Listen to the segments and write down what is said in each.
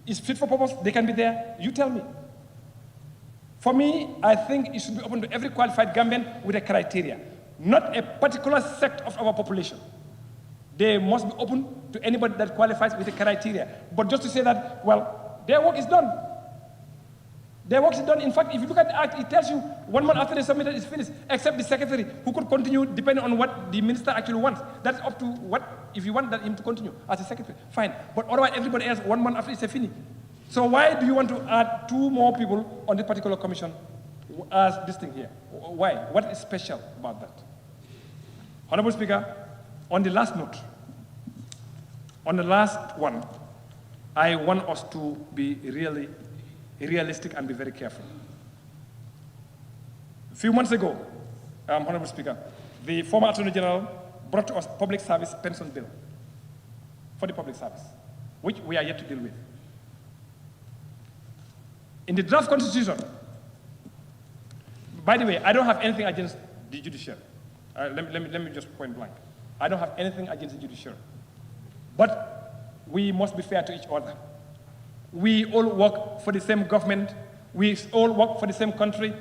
is fit for purpose, they can be there. You tell me. For me, I think it should be open to every qualified Gambian with a criteria, not a particular sect of our population. They must be open to anybody that qualifies with a criteria. But just to say that, well, their work is done. Their work is done. In fact, if you look at the act, it tells you 1 month after they submitted, it's finished, except the secretary, who could continue depending on what the minister actually wants. That's up to what, if you want him to continue as a secretary, fine. But otherwise, everybody else, 1 month after, it's a finish. So why do you want to add 2 more people on this particular commission as this thing here? Why? What is special about that? Honorable Speaker, on the last note, on the last one, I want us to be really realistic and be very careful. A few months ago, Honorable Speaker, the former Attorney General brought to us public service pension bill for the public service, which we are yet to deal with. In the draft constitution, by the way, I don't have anything against the judiciary. Let me just point blank. I don't have anything against the judiciary. But we must be fair to each other. We all work for the same government. We all work for the same country.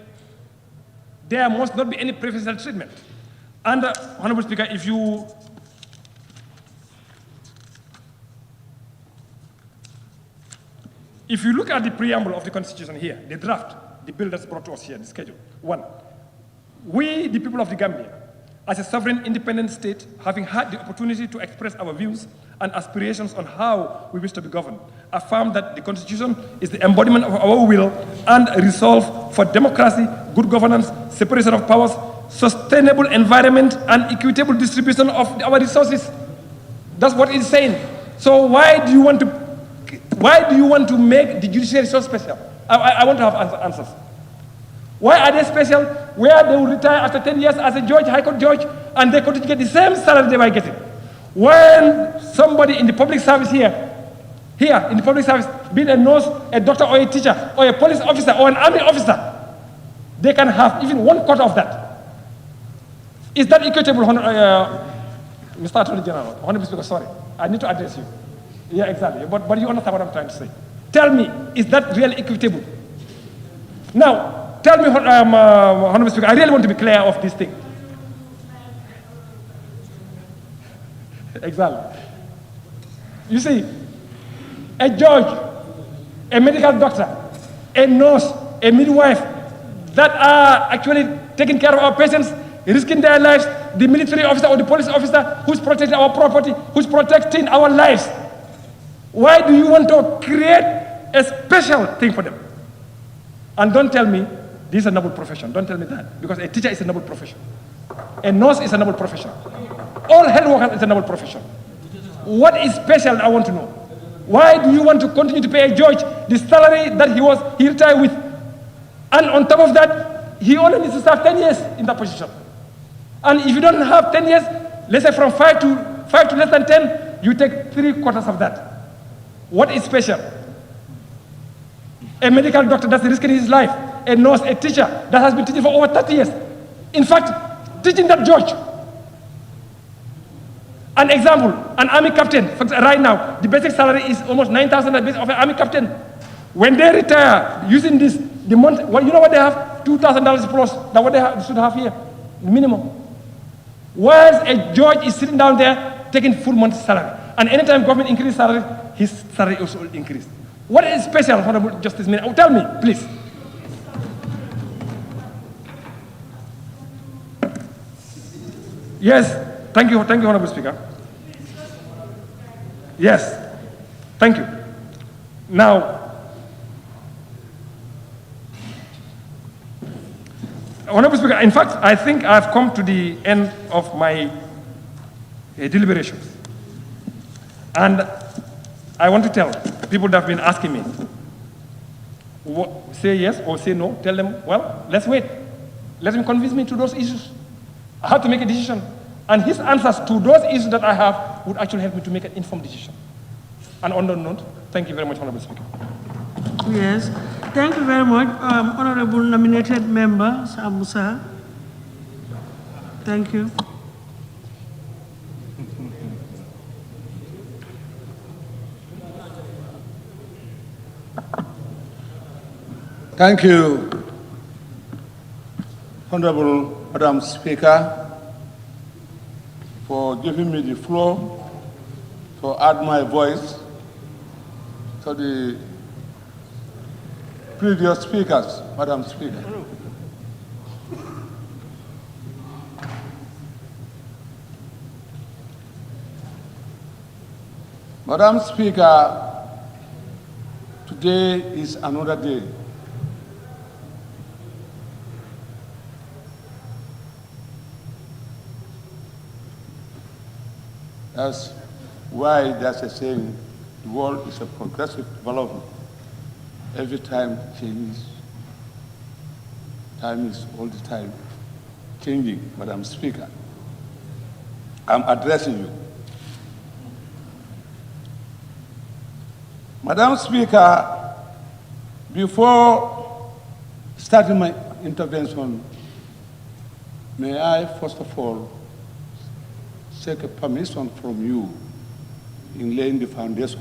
There must not be any preferential treatment. And, Honorable Speaker, if you look at the preamble of the Constitution here, the draft, the bill that's brought to us here, the schedule, 1, we, the people of the Gambia, as a sovereign independent state, having had the opportunity to express our views and aspirations on how we wish to be governed, affirm that the Constitution is the embodiment of our will and resolve for democracy, good governance, separation of powers, sustainable environment, and equitable distribution of our resources. That's what it's saying. So why do you want to make the judiciary so special? I want to have answers. Why are they special? Where they will retire after 10 years as a judge, high court judge, and they continue to get the same salary they were getting. When somebody in the public service here in the public service, be it a nurse, a doctor, or a teacher, or a police officer, or an army officer, they can have even 1/4 of that. Is that equitable, Mr. Attorney General? Honorable Speaker, sorry, I need to address you. Yeah, exactly. But you understand what I'm trying to say. Tell me, is that really equitable? Now, tell me, Honorable Speaker, I really want to be clear of this thing. Exactly. You see, a judge, a medical doctor, a nurse, a midwife that are actually taking care of our patients, risking their lives, the military officer or the police officer who's protecting our property, who's protecting our lives. Why do you want to create a special thing for them? And don't tell me this is a noble profession. Don't tell me that, because a teacher is a noble profession. A nurse is a noble profession. All health workers is a noble profession. What is special, I want to know. Why do you want to continue to pay a judge the salary that he retired with? And on top of that, he only needs to serve 10 years in that position. And if you don't have 10 years, let's say from 5 to less than 10, you take 3/4 of that. What is special? A medical doctor that's risking his life, a nurse, a teacher that has been teaching for over 30 years. In fact, teaching that judge. An example, an army captain, right now, the basic salary is almost 9,000 of an army captain. When they retire using this, the month, well, you know what they have? $2,000 plus than what they should have here, minimum. Whilst a judge is sitting down there taking full month's salary. And anytime government increases salary, his salary also will increase. What is special, Honorable Justice Minister? Tell me, please. Yes, thank you, Honorable Speaker. Yes, thank you. Now, Honorable Speaker, in fact, I think I've come to the end of my deliberations. And I want to tell people that have been asking me, say yes or say no, tell them, well, let's wait. Let him convince me to those issues. I have to make a decision. And his answers to those issues that I have would actually help me to make an informed decision. And on that note, thank you very much, Honorable Speaker. Yes, thank you very much, Honorable nominated member, Samusa. Thank you. Thank you, Honorable Madam Speaker, for giving me the floor to add my voice to the previous speakers, Madam Speaker. Madam Speaker, today is another day. That's why there's a saying, the world is a progressive development. Every time changes. Time is all the time changing, Madam Speaker. I'm addressing you. Madam Speaker, before starting my intervention, may I first of all seek a permission from you in laying the foundation.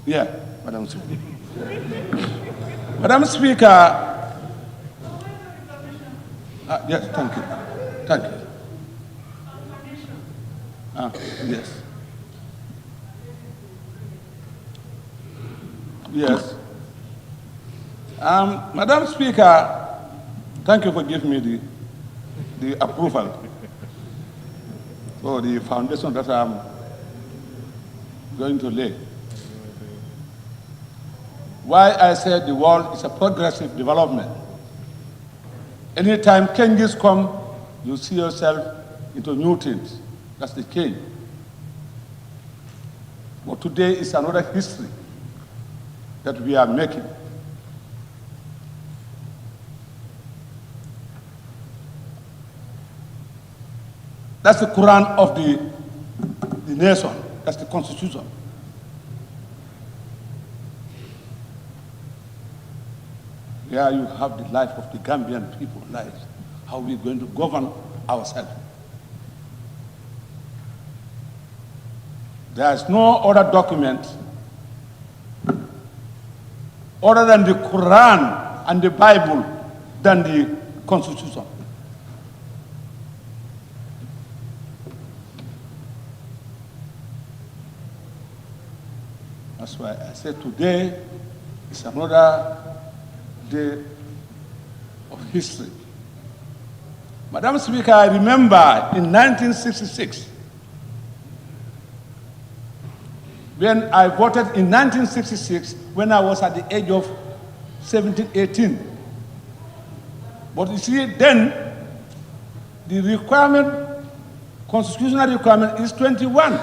Yeah, Madam Speaker. Madam Speaker, yes, thank you. Thank you. Yes. Yes. Madam Speaker, thank you for giving me the approval for the foundation that I'm going to lay. Why I said the world is a progressive development. Anytime changes come, you see yourself into new things. That's the change. But today is another history that we are making. That's the Quran of the nation. That's the Constitution. Here you have the life of the Gambian people, lives. How we're going to govern ourselves. There is no other document other than the Quran and the Bible than the Constitution. That's why I said today is another day of history. Madam Speaker, I remember in 1966, when I voted in 1966, when I was at the age of 17, 18. But you see, then, the requirement, constitutional requirement is 21.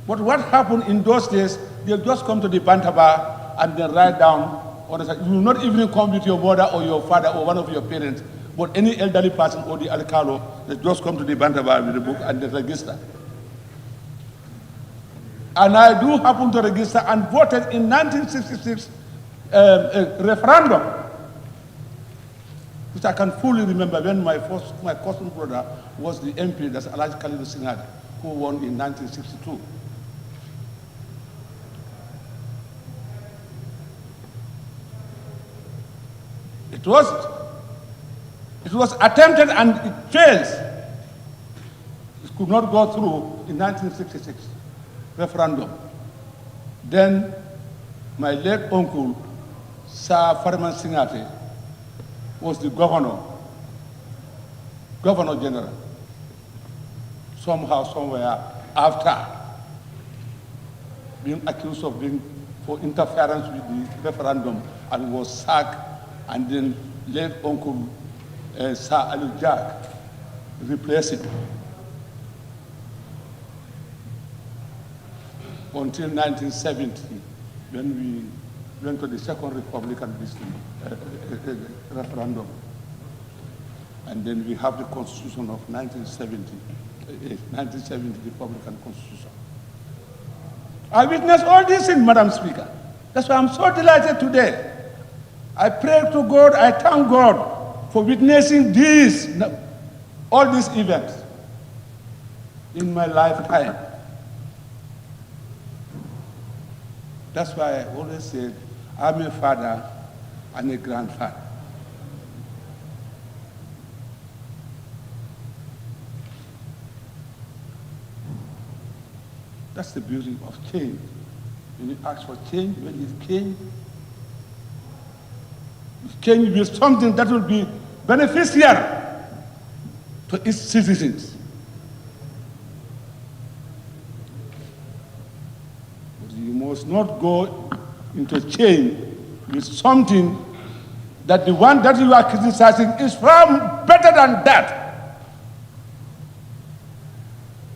But what happened in those days, they just come to the Bantaba and then write down, you will not even come with your mother or your father or one of your parents, but any elderly person or the alcalo, they just come to the Bantaba with the book and they register. And I do happen to register and voted in 1966 referendum, which I can fully remember when my cousin brother was the MP, that's Alhaji Khalil Singade, who won in 1962. It was attempted and it fails. It could not go through in 1966 referendum. Then my late uncle, Sir Farman Singate, was the governor general. Somehow, somewhere, after being accused of being for interference with the referendum and was sacked, and then late uncle Sir Ali Jack replaced it. Until 1970, when we went to the second Republican referendum. And then we have the Constitution of 1970 Republican Constitution. I witnessed all these things, Madam Speaker. That's why I'm so delighted today. I pray to God, I thank God for witnessing all these events in my lifetime. That's why I always said, I'm a father and a grandfather. That's the beauty of change. When you ask for change, when you change with something that will be beneficial to its citizens. But you must not go into change with something that the one that you are criticizing is far better than that.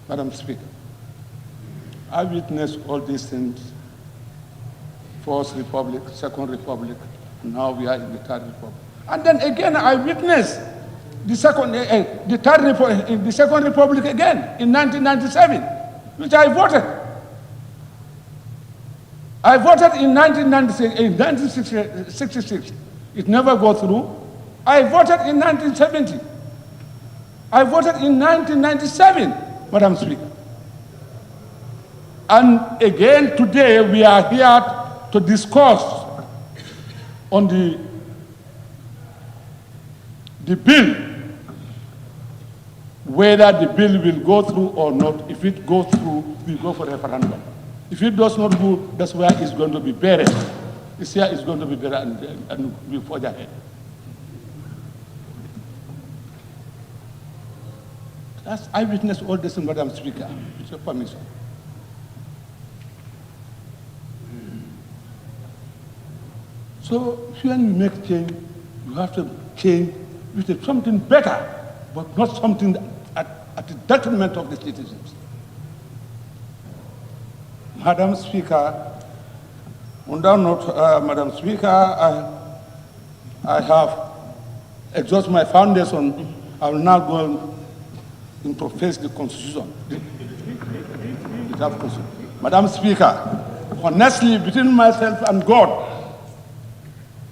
Madam Speaker, I witnessed all these things. First Republic, Second Republic, and now we are in the Third Republic. And then again, I witnessed the Second Republic again in 1997, which I voted. I voted in 1966. It never got through. I voted in 1970. I voted in 1997, Madam Speaker. And again today we are here to discuss on the bill, whether the bill will go through or not. If it goes through, we go for referendum. If it does not go, that's where it's going to be buried. This year is going to be buried and we forge ahead. I witnessed all this, Madam Speaker, with your permission. So when you make change, you have to change with something better, but not something at the detriment of the citizens. Madam Speaker, on that note, Madam Speaker, I have exhausted my foundation. I will now go and profess the Constitution. Madam Speaker, honestly, between myself and God,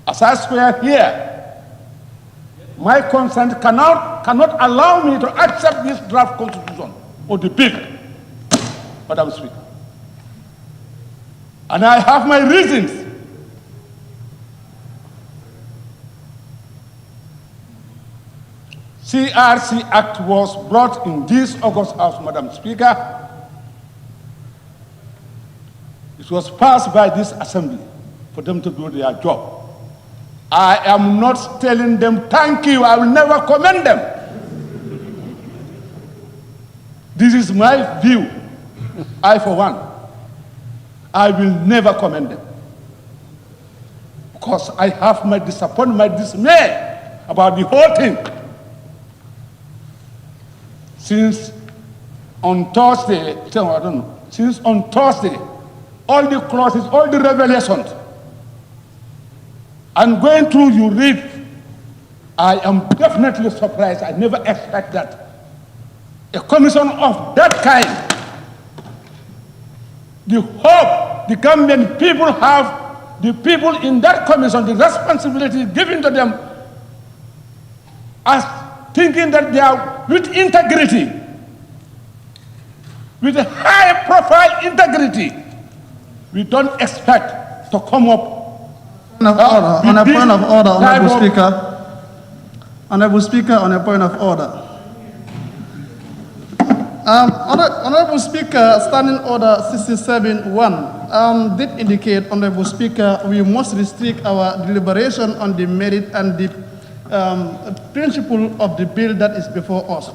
as I swear here, my consent cannot allow me to accept this draft constitution or the bill, Madam Speaker. And I have my reasons. CRC Act was brought in this August House, Madam Speaker. It was passed by this assembly for them to do their job. I am not telling them thank you. I will never commend them. This is my view. I, for one, I will never commend them. Because I have my disappointment, my dismay about the whole thing. Since on Thursday, all the clauses, all the revelations, and going through, you read, I am definitely surprised. I never expect that a commission of that kind, the hope the Gambian people have, the people in that commission, the responsibility given to them, as thinking that they are with integrity, with a high profile integrity, we don't expect to come up on a point of order, Honorable Speaker. Honorable Speaker, on a point of order. Honorable Speaker, Standing Order 67-1 did indicate, Honorable Speaker, we must restrict our deliberation on the merit and the principle of the bill that is before us.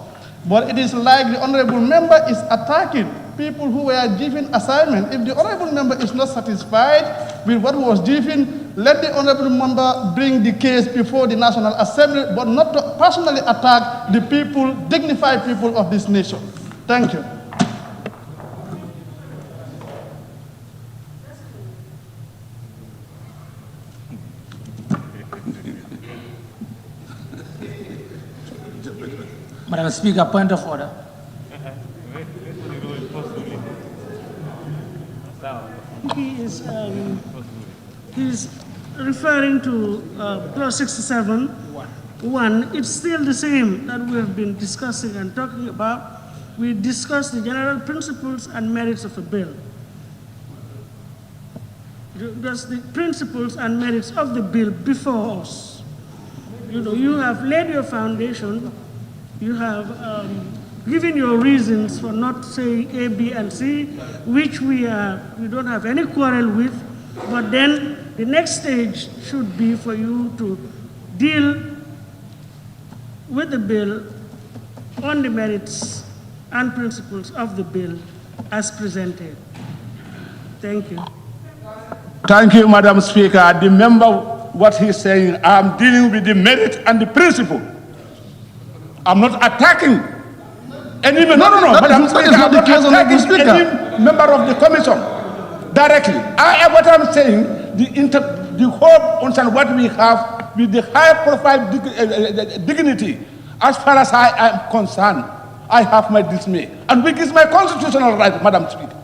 But it is like the Honorable Member is attacking people who were given assignment. If the Honorable Member is not satisfied with what was given, let the Honorable Member bring the case before the National Assembly, but not to personally attack the people, dignified people of this nation. Thank you. Madam Speaker, point of order. He's referring to clause 67(1). It's still the same that we have been discussing and talking about. We discussed the general principles and merits of a bill. just the principles and merits of the bill before us. You have laid your foundation, you have given your reasons for not saying A, B, and C, which we don't have any quarrel with, but then the next stage should be for you to deal with the bill on the merits and principles of the bill as presented. Thank you. Thank you, Madam Speaker. The member, what he's saying, I'm dealing with the merit and the principle. I'm not attacking any member. No. Madam Speaker, I'm not attacking any member of the commission directly. What I'm saying, the whole concern what we have with the high profile dignity, as far as I am concerned, I have my dismay, and which is my constitutional right, Madam Speaker.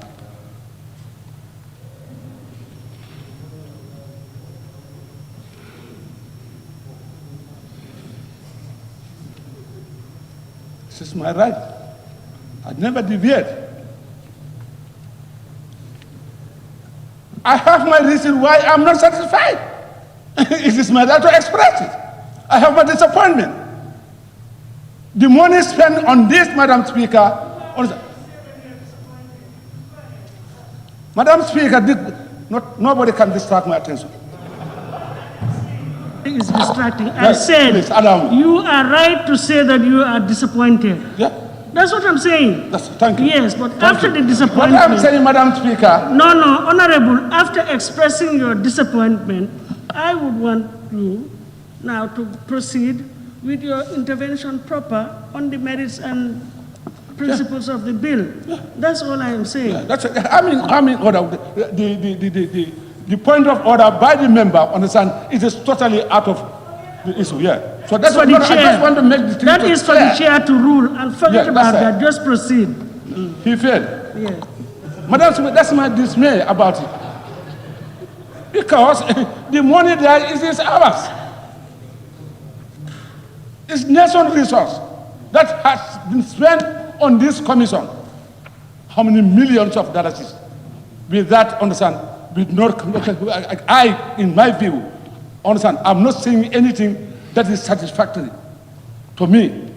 This is my right. I never deviate. I have my reason why I'm not satisfied. It is my right to express it. I have my disappointment. The money spent on this, Madam Speaker, Madam Speaker, nobody can distract my attention. Is distracting. I said, please, allow me. You are right to say that you are disappointed. Yeah. That's what I'm saying. Thank you. Yes, but after the disappointment... What I'm saying, Madam Speaker... No, Honorable, after expressing your disappointment, I would want you now to proceed with your intervention proper on the merits and principles of the bill. Yeah. That's all I am saying. Yeah, that's, order. The point of order by the member, understand, it is totally out of the issue, yeah. So that's what I just want to make the thing That is for the chair to rule, and forget about that, just proceed. He failed. Yeah. Madam, that's my dismay about it. Because the money there is ours. It's nation resource that has been spent on this commission. How many millions of dollars is? With that, understand, with no, in my view, understand, I'm not saying anything that is satisfactory to me.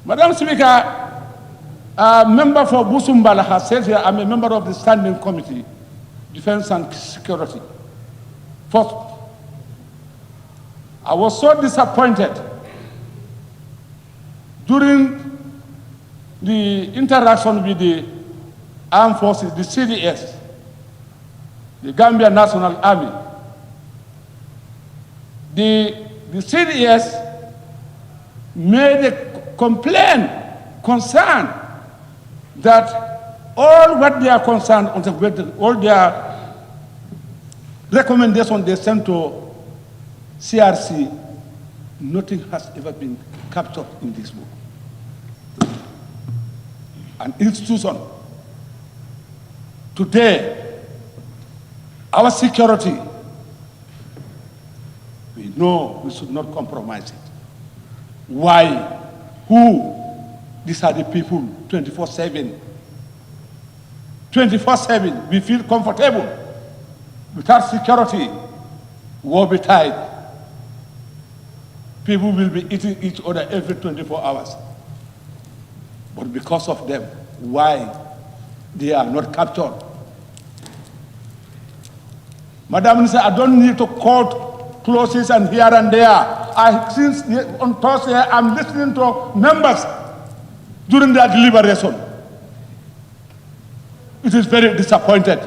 Madam Speaker, a member for Busumbala has said here, I'm a member of the Standing Committee, Defense and Security. First, I was so disappointed during the interaction with the armed forces, the CDS, the Gambia National Army. The CDS made a complaint, concern, that all what they are concerned, all their recommendations they sent to CRC, nothing has ever been captured in this book. An institution. Today, our security, we know we should not compromise it. Why? Who? These are the people 24/7. 24/7, we feel comfortable. Without security, war be tied. People will be eating each other every 24 hours. But because of them, why they are not captured? Madam said, I don't need to quote clauses and here and there. Since on Thursday, I'm listening to members during their deliberation. It is very disappointed.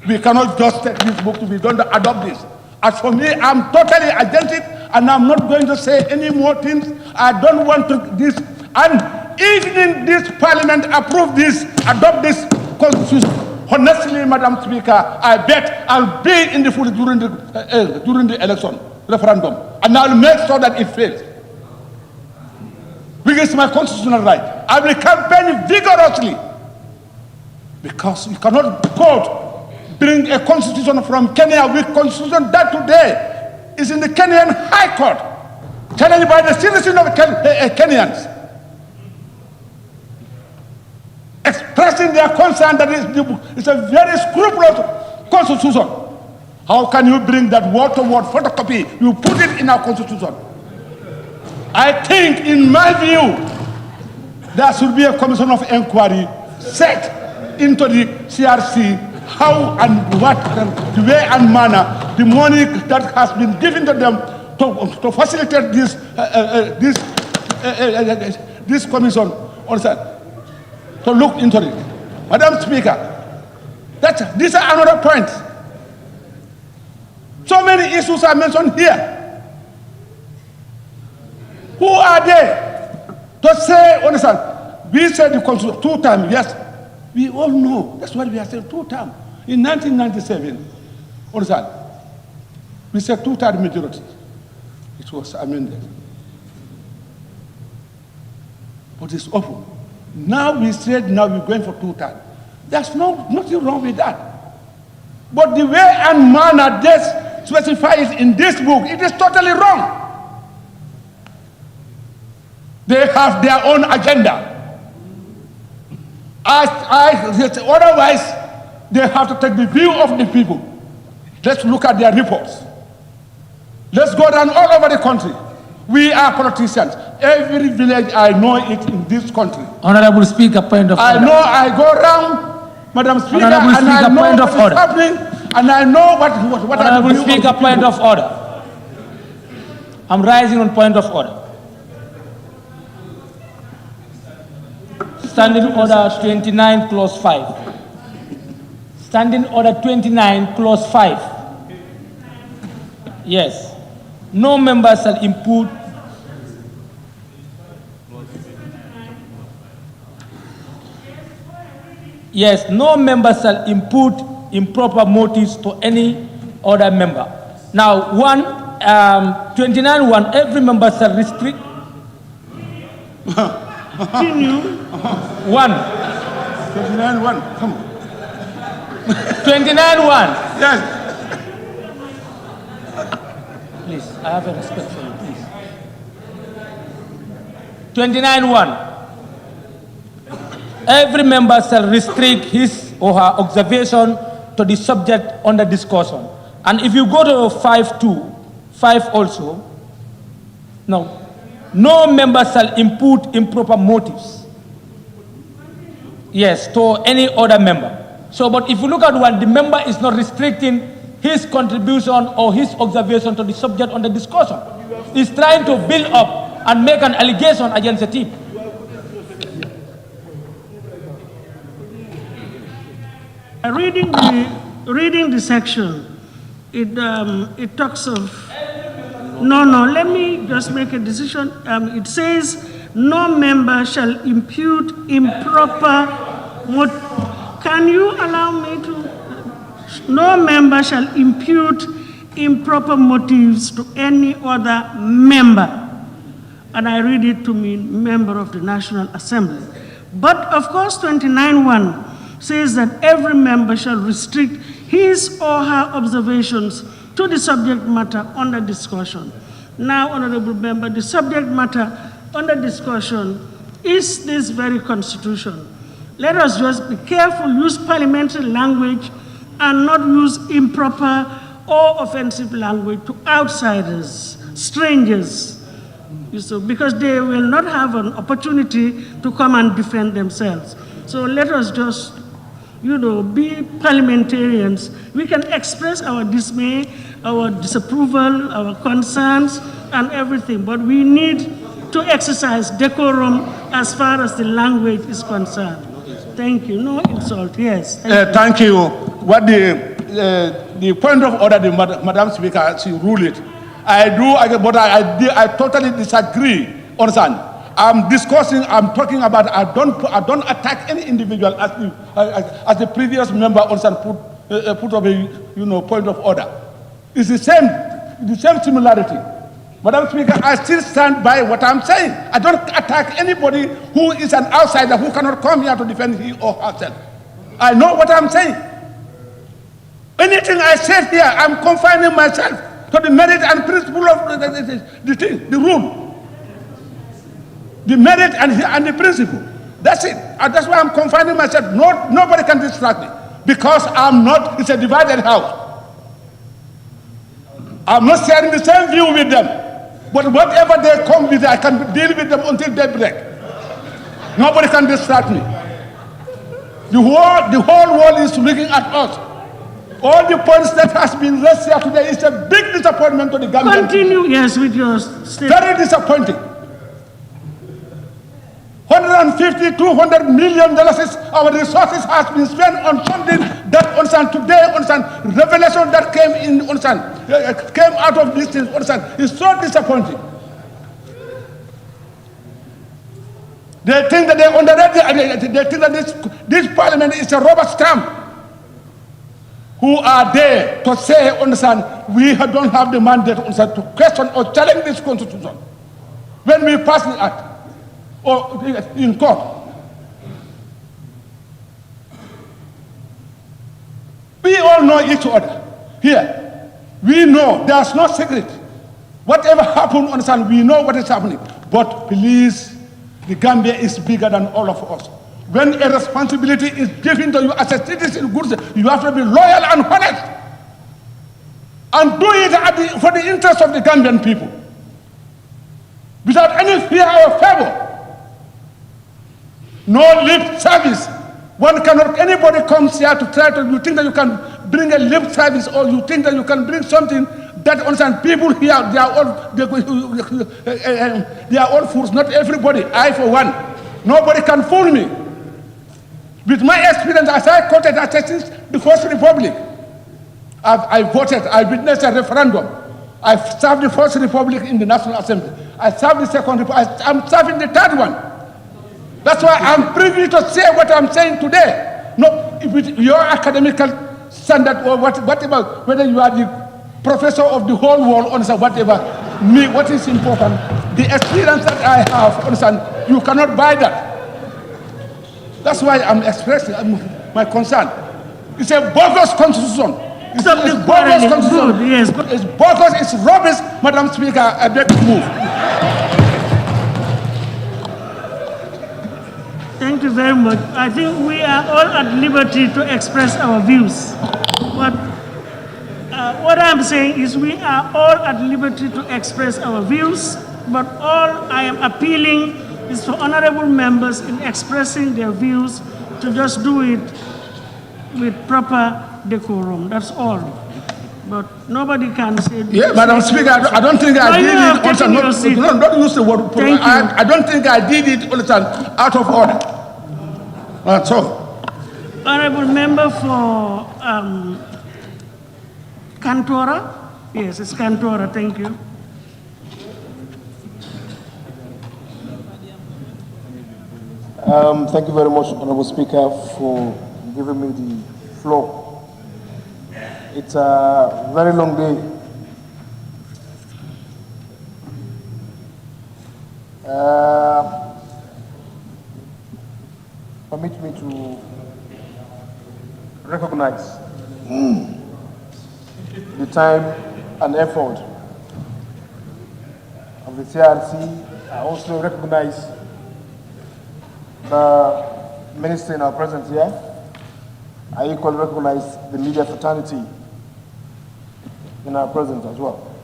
We cannot just take this book to be done to adopt this. As for me, I'm totally against it, and I'm not going to say any more things. I don't want to this. And even this parliament approve this, adopt this constitution, honestly, Madam Speaker, I bet I'll be in the field during the election, referendum, and I'll make sure that it fails. Because it's my constitutional right. I will campaign vigorously. Because you cannot bring a constitution from Kenya with constitution that today is in the Kenyan High Court, challenged by the citizens of Kenyans. expressing their concern that it's a very scrupulous constitution. How can you bring that word-to-word photocopy? You put it in our constitution. I think, in my view, there should be a commission of inquiry set into the CRC, how and what, the way and manner, the money that has been given to them to facilitate this commission, also, to look into it. Madam Speaker, these are another point. So many issues are mentioned here. Who are they to say, understand, we said the constitution 2 times, yes, we all know, that's what we are saying, 2 times. In 1997, understand, we said 2/3 majority. It was amended. But it's open. Now we said, now we're going for 2/3. There's nothing wrong with that. But the way and manner they specify it in this book, it is totally wrong. They have their own agenda. Otherwise, they have to take the view of the people. Let's look at their reports. Let's go down all over the country. We are politicians. Every village, I know it in this country. Honorable Speaker, point of order. I know, I go around, Madam Speaker, Honorable and Speaker, I know point what of is order. happening, and I know what Honorable Speaker, point of order. I'm rising on point of order. Standing order 29, clause 5. Standing order 29, clause 5. Yes. No member shall impute Yes, no member shall impute improper motives to any other member. Now, 29.1, every member shall restrict. Continue. 1. 29.1, come on. 29.1. Yes. Please, I have a respect for you, please. 29.1. Every member shall restrict his or her observation to the subject under discussion. And if you go to 5.2, 5 also, no member shall impute improper motives, yes, to any other member. So, but if you look at one, the member is not restricting his contribution or his observation to the subject under discussion. He's trying to build up and make an allegation against the team. Reading the section, it talks of, let me just make a decision. It says, no member shall impute improper, can you allow me to, no member shall impute improper motives to any other member. And I read it to mean member of the National Assembly. But of course, 29.1 says that every member shall restrict his or her observations to the subject matter under discussion. Now, honorable member, the subject matter under discussion is this very constitution. Let us just be careful, use parliamentary language and not use improper or offensive language to outsiders, strangers, because they will not have an opportunity to come and defend themselves. So let us just be parliamentarians. We can express our dismay, our disapproval, our concerns, and everything, but we need to exercise decorum as far as the language is concerned. Thank you. No insult. Yes. Thank you. What the point of order, Madam Speaker, she ruled it. I totally disagree. Understand? I'm discussing, I'm talking about, I don't attack any individual as the previous member also put up a point of order. It's the same similarity. Madam Speaker, I still stand by what I'm saying. I don't attack anybody who is an outsider who cannot come here to defend he or herself. I know what I'm saying. Anything I said here, I'm confining myself to the merit and principle of the rule. The merit and the principle. That's it. And that's why I'm confining myself. Nobody can distract me. Because I'm not, it's a divided house. I'm not sharing the same view with them. But whatever they come with, I can deal with them until they break. Nobody can distract me. The whole world is looking at us. All the points that has been raised here today is a big disappointment to the Gambian. Continue, yes, with your statement. Very disappointing. 150, $200 million is our resources has been spent on something that today revelation that came out of this thing is so disappointing. They think that they think that this parliament is a rubber stamp. Who are there to say, we don't have the mandate, to question or challenge this constitution when we pass the act or in court. We all know each other here. We know there's no secret. Whatever happened, we know what is happening. But please, the Gambia is bigger than all of us. When a responsibility is given to you as a citizen, you have to be loyal and honest. And do it for the interest of the Gambian people. Without any fear or favor. No lip service. Anybody comes here to try to, you think that you can bring a lip service, or you think that you can bring something that people here, they are all fools, not everybody. I for one. Nobody can fool me. With my experience, as I quoted since the First Republic, I voted, I witnessed a referendum. I served the First Republic in the National Assembly. I served the Second Republic. I'm serving the third one. That's why I'm privileged to say what I'm saying today. No, with your academical standard or whatever, whether you are the professor of the whole world, whatever, me, what is important, the experience that I have, you cannot buy that. That's why I'm expressing my concern. It's a bogus constitution. It's a bogus constitution. Yes. It's bogus, it's rubbish. Madam Speaker, I beg to move. Thank you very much. I think we are all at liberty to express our views. But what I'm saying is we are all at liberty to express our views, but all I am appealing is for honorable members in expressing their views to just do it with proper decorum. That's all. But nobody can say... Yeah, Madam Speaker, I don't think I did it... No, don't use the word... I don't think I did it out of order. That's all. Honorable member for Cantora? Yes, it's Cantora, thank you. Thank you very much, Honorable Speaker, for giving me the floor. It's a very long day. Permit me to recognize the time and effort of the CRC. I also recognize the minister in our presence here. I equally recognize the media fraternity in our presence as well.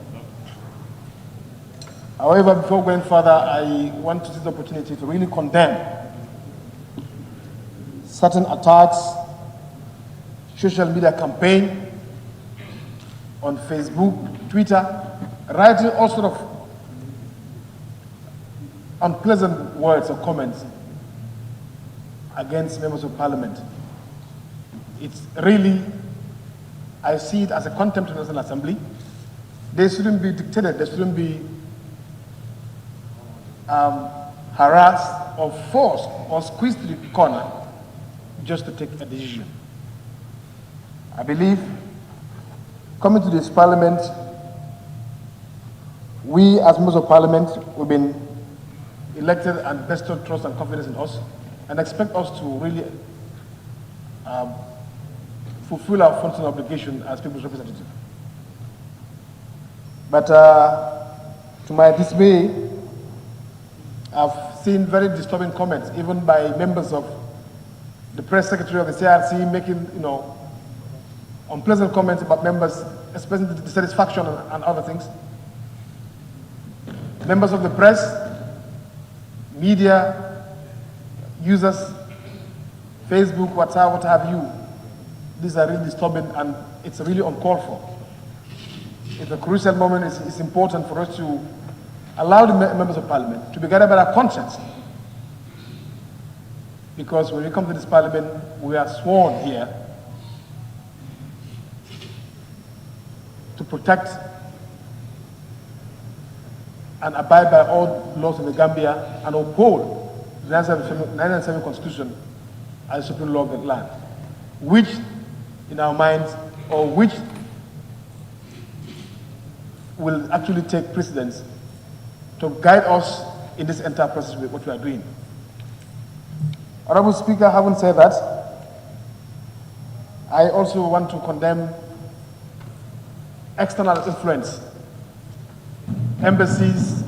However, before going further, I want to take the opportunity to really condemn certain attacks, social media campaign on Facebook, Twitter, writing all sort of unpleasant words or comments against members of parliament. It's really, I see it as a contempt of the National Assembly. They shouldn't be dictated, they shouldn't be harassed or forced or squeezed to the corner just to take a decision. I believe coming to this parliament, we as members of parliament, we've been elected and bestowed trust and confidence in us, and expect us to really fulfill our functional obligation as people's representative. But to my dismay, I've seen very disturbing comments, even by members of the press secretary of the CRC making, unpleasant comments about members, expressing dissatisfaction and other things. Members of the press, media, users, Facebook, WhatsApp, what have you. These are really disturbing and it's really uncalled for. It's a crucial moment. It's important for us to allow the members of parliament to be guided by their conscience. Because when we come to this parliament, we are sworn here to protect and abide by all laws of the Gambia and uphold the 1997 Constitution as the supreme law of the land, which, in our minds, or which will actually take precedence to guide us in this entire process with what we are doing. Honorable Speaker, having said that, I also want to condemn external influence. Embassies,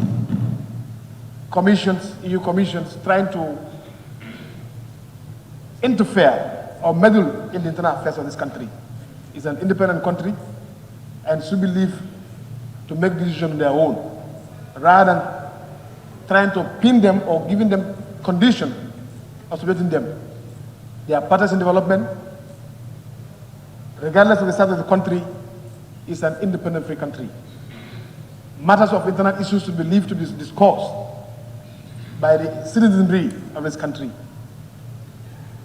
commissions, EU commissions, trying to interfere or meddle in the internal affairs of this country. It's an independent country and should be left to make decisions on their own, rather than trying to pin them or giving them conditions of supporting them. They are partners in development. Regardless of the size of the country, it's an independent free country. Matters of internal issues should be left to be discussed by the citizenry of this country,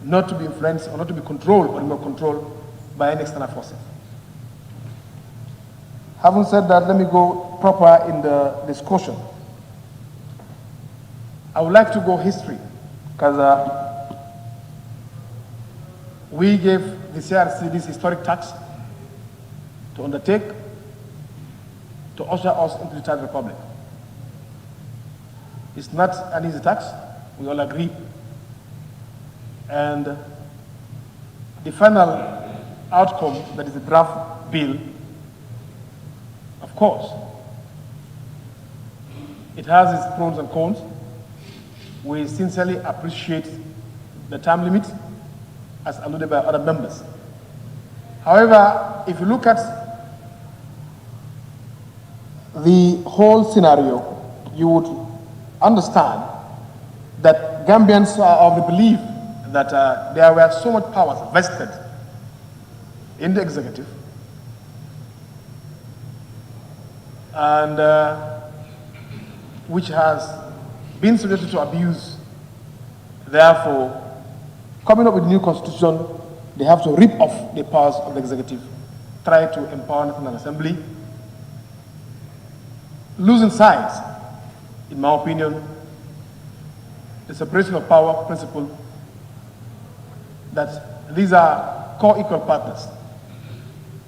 not to be influenced or not to be controlled or remote controlled by any external forces. Having said that, let me go proper in the discussion. I would like to go history, because we gave the CRC this historic task to undertake to usher us into the Third Republic. It's not an easy task, we all agree. And the final outcome, that is the draft bill, of course, it has its pros and cons. We sincerely appreciate the time limit, as alluded by other members. However, if you look at the whole scenario, you would understand that Gambians are of the belief that there were so much powers vested in the executive, and which has been subjected to abuse. Therefore, coming up with a new constitution, they have to rip off the powers of the executive, try to empower the National Assembly, losing sight, in my opinion, the separation of power principle, that these are co-equal partners.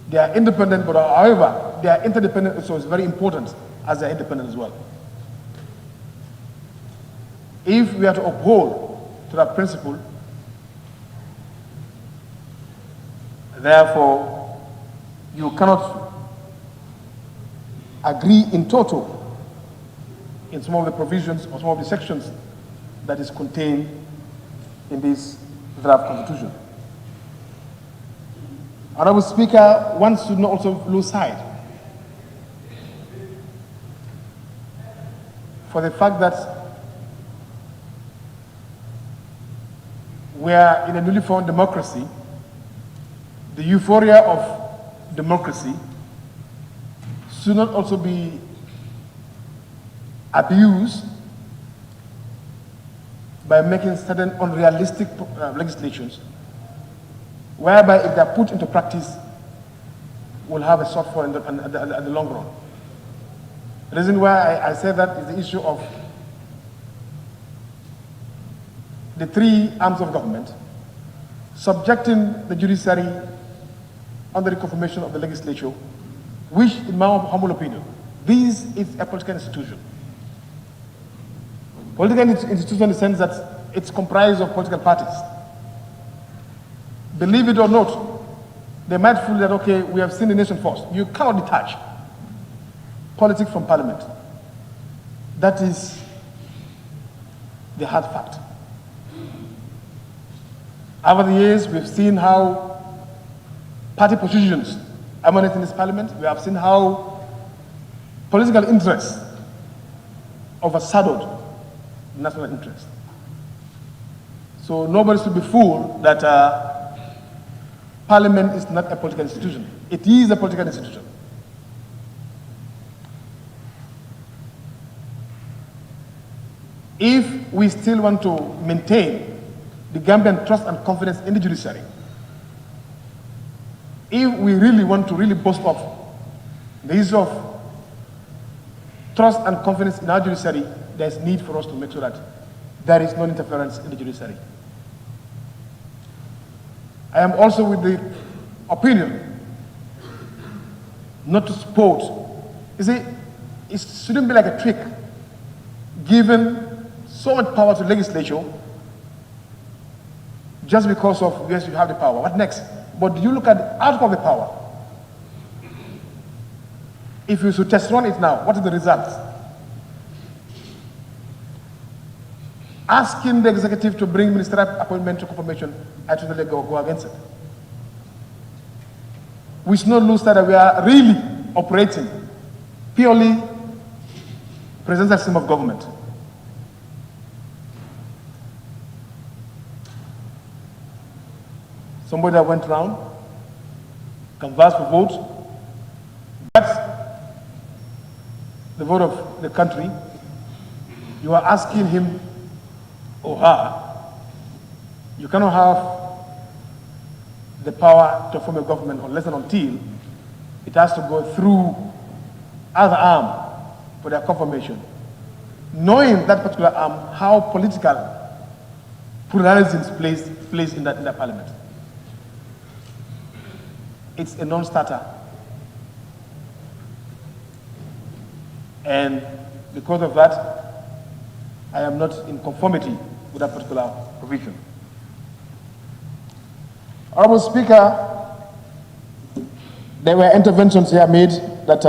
They are independent, but however, they are interdependent, so it's very important as they are independent as well. If we are to uphold to that principle, therefore, you cannot agree in total in some of the provisions or some of the sections that is contained in this draft constitution. Honorable Speaker, one should not also lose sight for the fact that we are in a newly formed democracy. The euphoria of democracy should not also be abused by making certain unrealistic legislations, whereby if they are put into practice, will have a shortfall in the long run. The reason why I say that is the issue of the three arms of government subjecting the judiciary under the confirmation of the legislature, which, in my humble opinion, this is a political institution. Political institution in the sense that it's comprised of political parties. Believe it or not, they might feel that, okay, we have seen the nation first. You cannot detach politics from parliament. That is the hard fact. Over the years, we've seen how party positions emanate in this parliament. We have seen how political interests overshadowed national interest. So nobody should be fooled that parliament is not a political institution. It is a political institution. If we still want to maintain the Gambian trust and confidence in the judiciary, if we really want to really boast of the issue of trust and confidence in our judiciary, there's need for us to make sure that there is no interference in the judiciary. I am also with the opinion not to support. You see, it shouldn't be like a trick, given so much power to legislature just because of, yes, you have the power. What next? But you look at the outcome of the power. If you should test run it now, what is the result? Asking the executive to bring ministerial appointment to confirmation, I totally go against it. We should not lose sight that we are really operating purely presidential system of government. Somebody that went around, canvassed for votes, that's the vote of the country. You are asking him or her, you cannot have the power to form a government unless and until it has to go through other arm for their confirmation. Knowing that particular arm, how political pluralism plays in that parliament. It's a non-starter. And because of that, I am not in conformity with that particular provision. Honorable Speaker, there were interventions here made that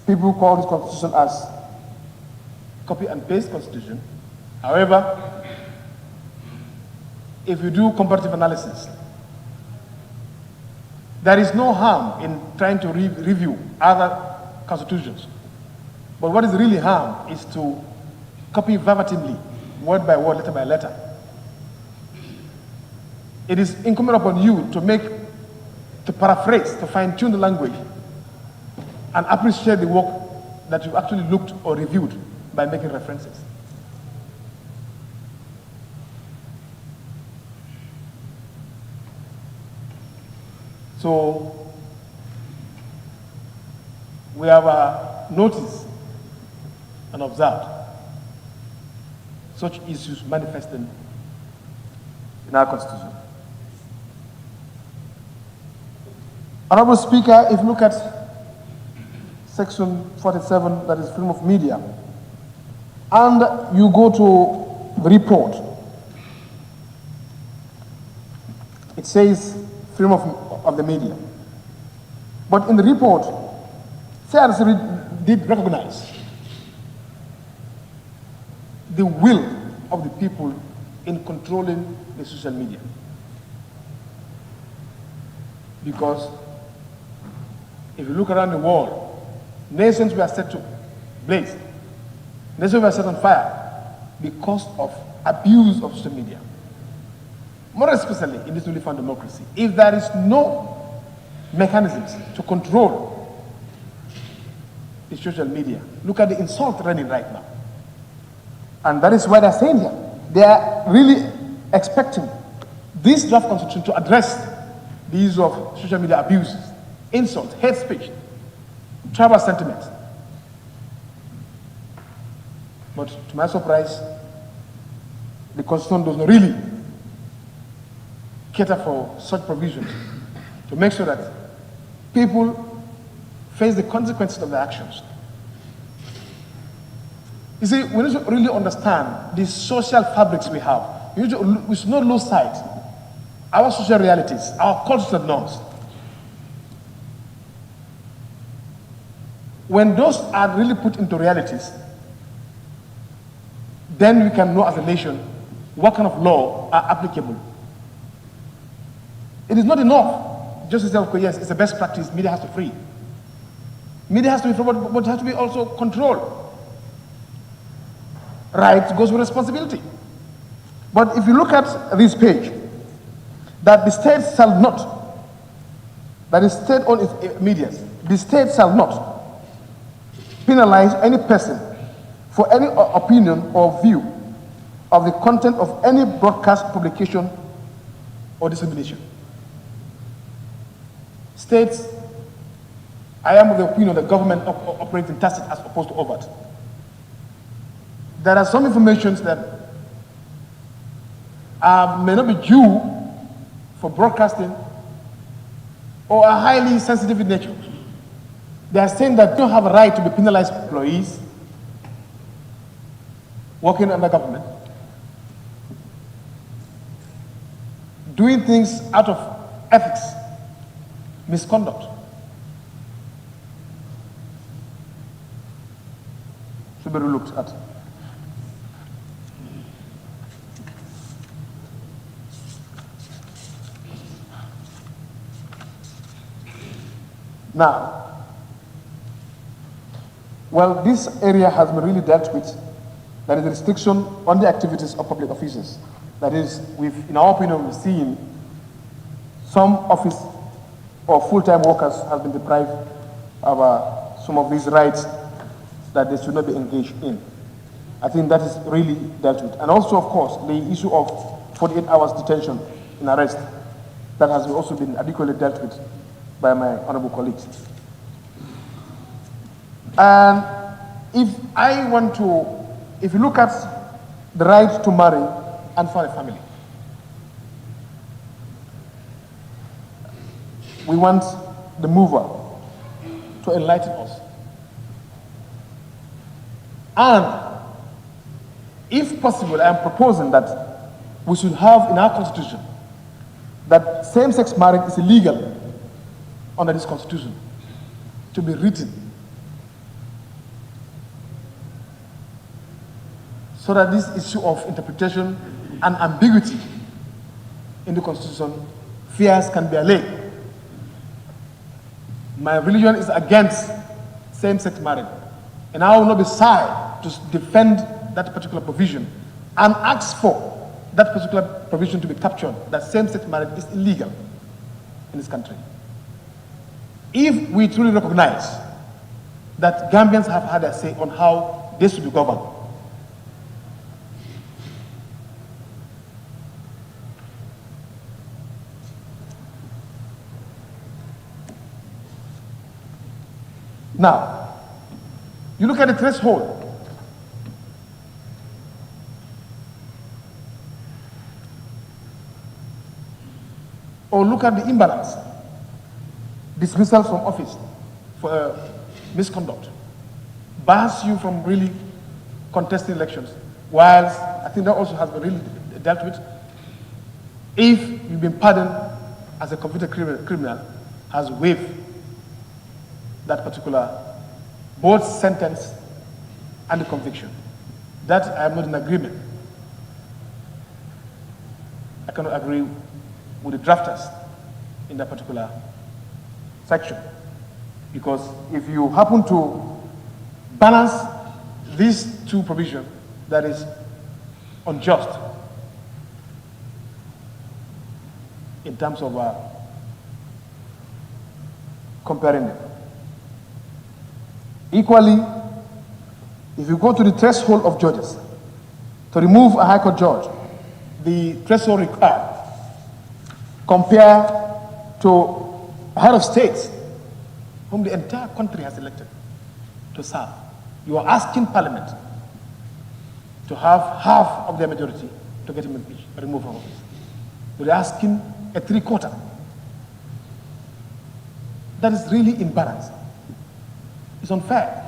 people call this constitution as copy and paste constitution. However, if you do comparative analysis, there is no harm in trying to review other constitutions. But what is really harm is to copy verbatimly, word by word, letter by letter. It is incumbent upon you to paraphrase, to fine-tune the language, and appreciate the work that you actually looked or reviewed by making references. So, we have noticed and observed such issues manifesting in our Constitution. Honorable Speaker, if you look at Section 47, that is freedom of media, and you go to the report, it says freedom of the media. But in the report, CRC did recognize the will of the people in controlling the social media. Because if you look around the world, nations were set to blaze. Nations were set on fire because of abuse of social media. More especially in this newly found democracy, if there is no mechanisms to control the social media, look at the insult running right now. And that is why they're saying here, they are really expecting this draft constitution to address the issue of social media abuses, insults, hate speech, tribal sentiments. But to my surprise, the constitution does not really cater for such provisions to make sure that people face the consequences of their actions. You see, we need to really understand the social fabrics we have. We should not lose sight our social realities, our cultural norms. When those are really put into realities, then we can know as a nation what kind of law are applicable. It is not enough just to say, okay, yes, it's the best practice, media has to free. Media has to be free, but it has to be also controlled. Right goes with responsibility. But if you look at this page, that the state shall not, that the state on its media, the state shall not penalize any person for any opinion or view of the content of any broadcast, publication, or dissemination. States, I am of the opinion that government operates in tacit as opposed to overt. There are some informations that may not be due for broadcasting or are highly sensitive in nature. They are saying that they don't have a right to be penalized employees working under government, doing things out of ethics, misconduct. Should be looked at. Now, well, this area has been really dealt with. That is the restriction on the activities of public officers. That is, in our opinion, we've seen some office or full-time workers have been deprived of some of these rights that they should not be engaged in. I think that is really dealt with. And also, of course, the issue of 48 hours detention in arrest, that has also been adequately dealt with by my honorable colleagues. And if you look at the right to marry and for a family, we want the mover to enlighten us. And if possible, I am proposing that we should have in our constitution that same-sex marriage is illegal under this constitution to be written, so that this issue of interpretation and ambiguity in the constitution, fears can be allayed. My religion is against same-sex marriage, and I will not be shy to defend that particular provision and ask for that particular provision to be captured, that same-sex marriage is illegal in this country. If we truly recognize that Gambians have had a say on how they should be governed, now, you look at the threshold. Or look at the imbalance. Dismissal from office for misconduct bars you from really contesting elections. Whilst I think that also has been really dealt with. If you've been pardoned as a convicted criminal, has waived that particular both sentence and the conviction. That I am not in agreement. I cannot agree with the drafters in that particular section. Because if you happen to balance these two provisions, that is unjust in terms of comparing them. Equally, if you go to the threshold of judges, to remove a High Court judge, the threshold required, compare to a head of state whom the entire country has elected to serve. You are asking Parliament to have half of their majority to get him impeached, removed from office. You're asking a 3/4. That is really imbalance. It's unfair.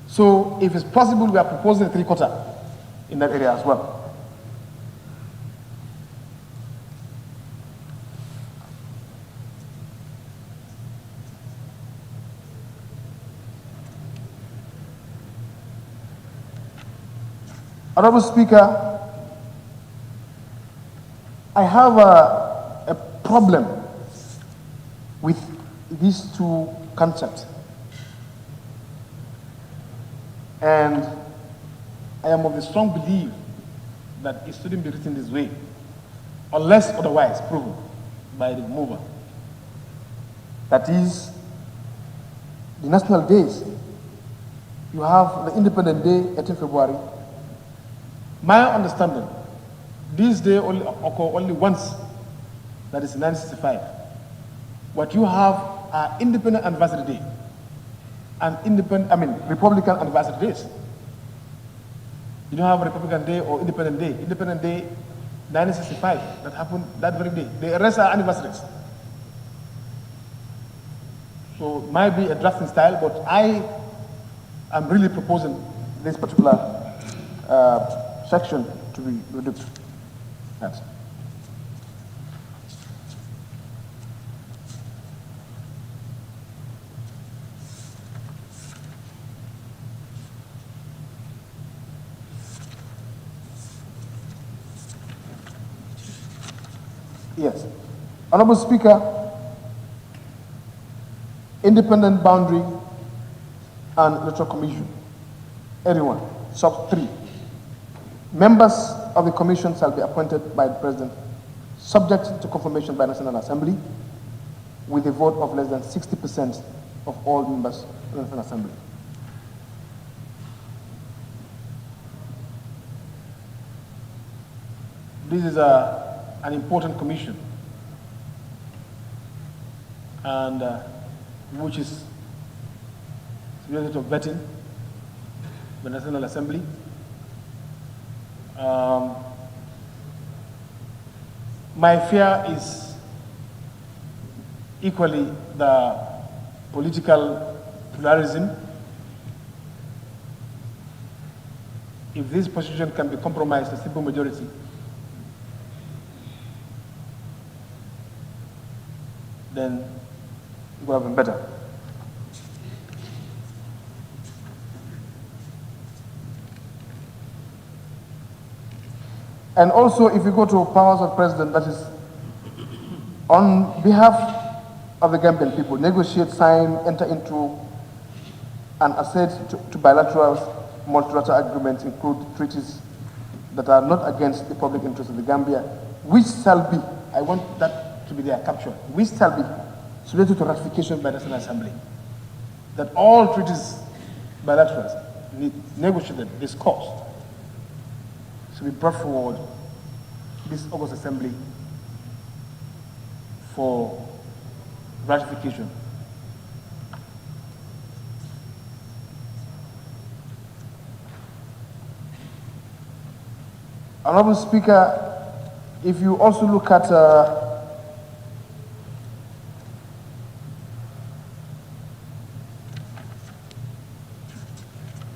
So if it's possible, we are proposing a 3/4 in that area as well. Honorable Speaker, I have a problem with these two concepts. And I am of the strong belief that it shouldn't be written this way, unless otherwise proven by the mover. That is, the national days. You have the Independent Day, 18 February. My understanding, this day only occur only once, that is 1965. What you have are Independent Anniversary Day and Republican Anniversary Days. You don't have a Republican Day or Independent Day. Independent Day, 1965, that happened that very day. The rest are anniversaries. So it might be a drafting style, but I am really proposing this particular section to be reduced. Yes. Yes. Honorable Speaker, Independent Boundary and Electoral Commission. Everyone. Sub 3. Members of the Commission shall be appointed by the President, subject to confirmation by National Assembly, with a vote of less than 60% of all members of the National Assembly. This is an important commission, and which is related to vetting the National Assembly. My fear is equally the political pluralism. If this position can be compromised to simple majority, then it would have been better. And also, if you go to powers of president, that is, on behalf of the Gambian people, negotiate, sign, enter into, and accede to bilateral, multilateral agreements, include treaties that are not against the public interest of the Gambia, which shall be, I want that to be their capture, which shall be subject to ratification by the National Assembly. That all treaties, bilaterals, negotiated, discussed, to be brought forward this August Assembly for ratification. Honorable Speaker, if you also look at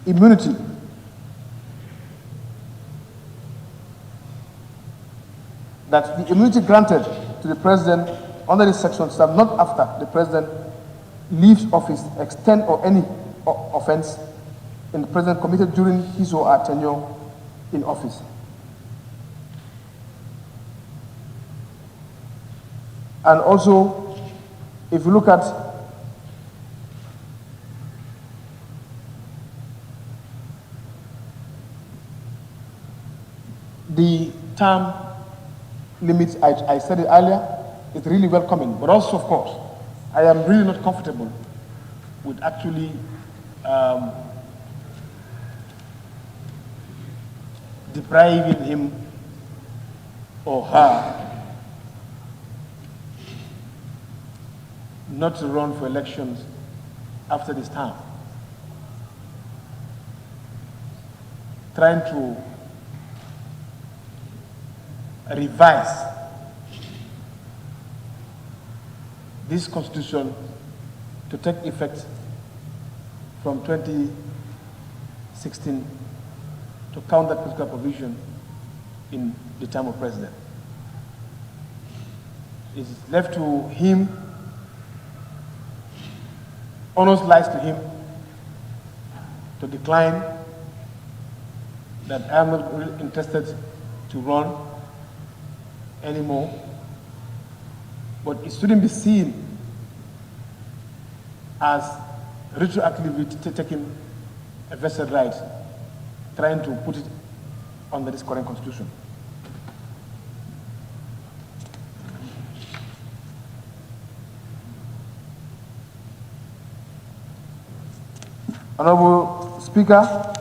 immunity, that the immunity granted to the president under this section shall not, after the president leaves office, extend or any offense in the president committed during his or her tenure in office. And also, if you look at the term limits, I said it earlier, it's really welcoming. But also, of course, I am really not comfortable with actually depriving him or her not to run for elections after this time. Trying to revise this constitution to take effect from 2016 to count that political provision in the term of president. It's left to him, honors lies to him to decline that I am not really interested to run anymore, but it shouldn't be seen as retroactively taking a vested right, trying to put it under this current constitution. Honorable Speaker,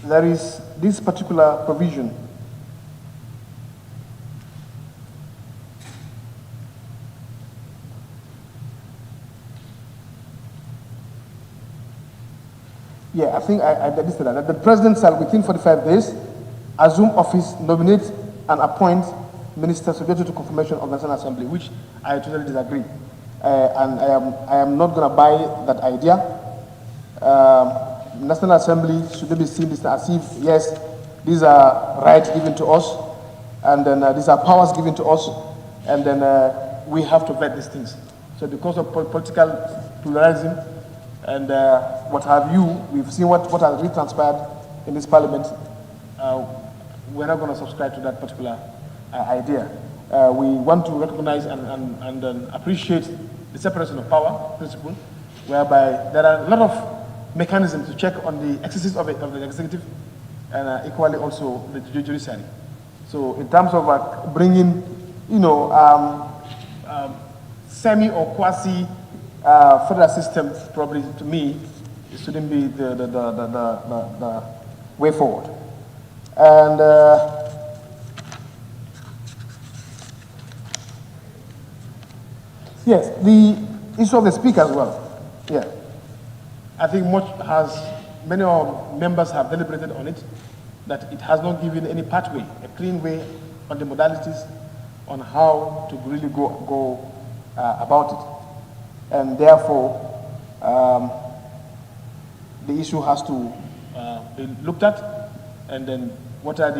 there is this particular provision I think I listed that the president shall within 45 days assume office, nominate and appoint ministers subject to confirmation of the National Assembly, which I totally disagree. And I am not going to buy that idea. National Assembly should be seen as if, yes, these are rights given to us, and then these are powers given to us, and then we have to vet these things. So because of political pluralism and what have you, we've seen what has really transpired in this parliament. We're not going to subscribe to that particular idea. We want to recognize and appreciate the separation of power principle, whereby there are a lot of mechanisms to check on the exercise of the executive and equally also the judiciary. So in terms of bringing, semi or quasi federal system, probably to me, it shouldn't be the way forward. And yes, the issue of the speaker as well. Yeah, I think many of our members have deliberated on it, that it has not given any pathway, a clean way on the modalities on how to really go about it. And therefore, the issue has to be looked at, and then what are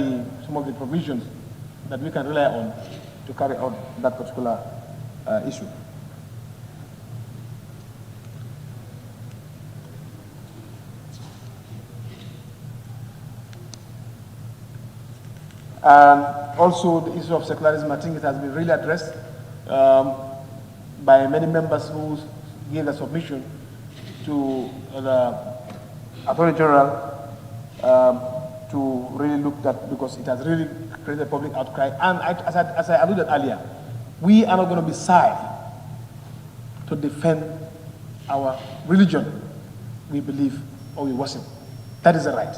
some of the provisions that we can rely on to carry out that particular issue. And also the issue of secularism, I think it has been really addressed by many members who gave a submission to the Attorney General to really look at, because it has really created a public outcry. And as I alluded earlier, we are not going to be shy to defend our religion we believe or we worship. That is the right.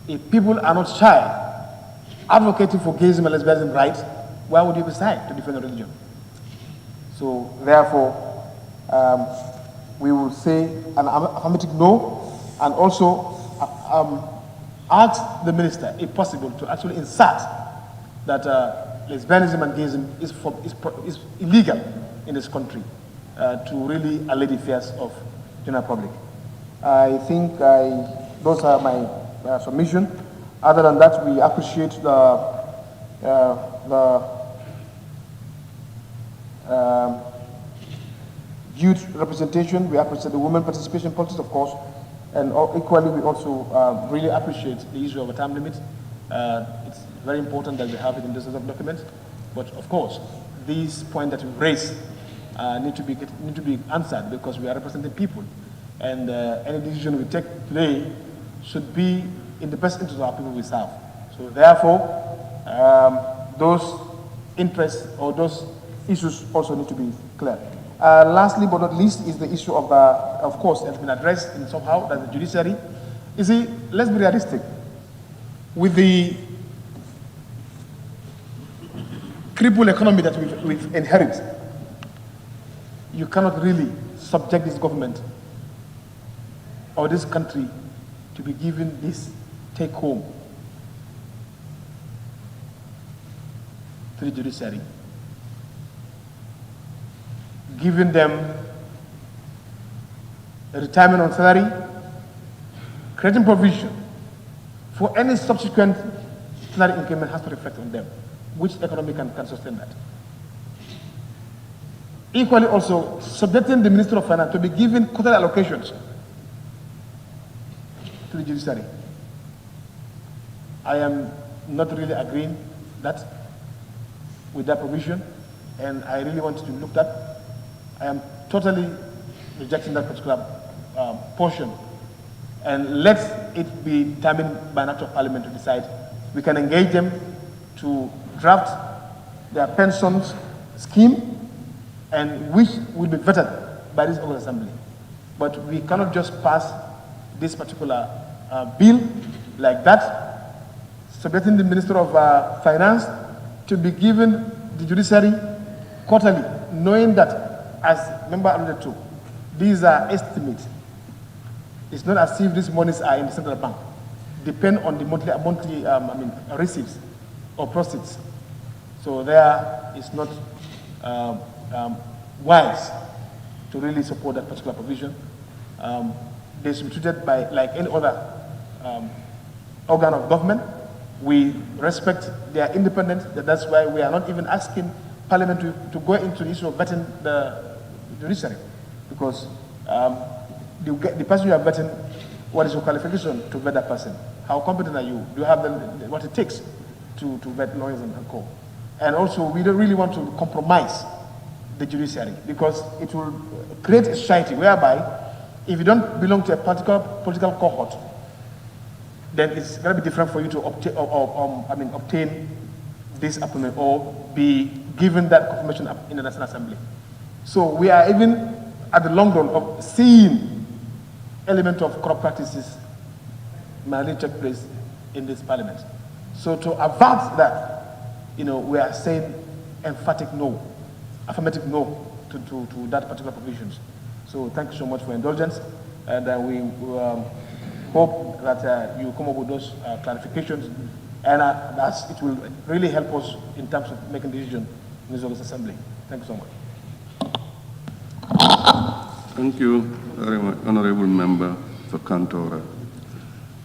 If people are not shy advocating for gayism and lesbianism rights, why would you be shy to defend a religion? So therefore, we will say an affirmative no, and also ask the minister, if possible, to actually insert that lesbianism and gayism is illegal in this country to really allay the fears of the general public. I think those are my submission. Other than that, we appreciate the youth representation. We appreciate the women participation politics, of course, and equally we also really appreciate the issue of a time limit. It's very important that we have it in this document, but of course, these points that we raise need to be answered, because we are representing people, and any decision we take today should be in the best interest of our people we serve. So therefore, those interests or those issues also need to be clear. Lastly but not least is the issue of course, it's been addressed in somehow, that the judiciary. You see, let's be realistic. With the crippled economy that we've inherited, you cannot really subject this government or this country to be given this take home to the judiciary, giving them a retirement on salary, creating provision for any subsequent salary increment has to reflect on them. Which economy can sustain that? Equally also, subjecting the Minister of Finance to be given quarterly allocations to the judiciary. I am not really agreeing with that provision, and I really want to look at. I am totally rejecting that particular portion, and let it be determined by an act of parliament to decide. We can engage them to draft their pensions scheme, and which will be vetted by this August Assembly. But we cannot just pass this particular bill like that, subjecting the Minister of Finance to be given the judiciary quarterly, knowing that, as member alluded to, these are estimates. It's not as if these monies are in the central bank. Depend on the monthly receipts or proceeds. So there is not wise to really support that particular provision. They should be treated like any other organ of government. We respect their independence. That's why we are not even asking Parliament to go into the issue of vetting the judiciary, because the person you are vetting, what is your qualification to vet that person? How competent are you? Do you have what it takes to vet lawyers and co? And also, we don't really want to compromise the judiciary, because it will create a society whereby if you don't belong to a particular political cohort, then it's going to be different for you to obtain this appointment or be given that confirmation in the National Assembly. So we are even at the long run of seeing element of corrupt practices may take place in this parliament. So to avert that, we are saying emphatic no, affirmative no to that particular provisions. So thank you so much for indulgence, and we hope that you come up with those clarifications, and that it will really help us in terms of making decisions in this August Assembly. Thank you so much. Thank you very much, Honorable Member for Kantora.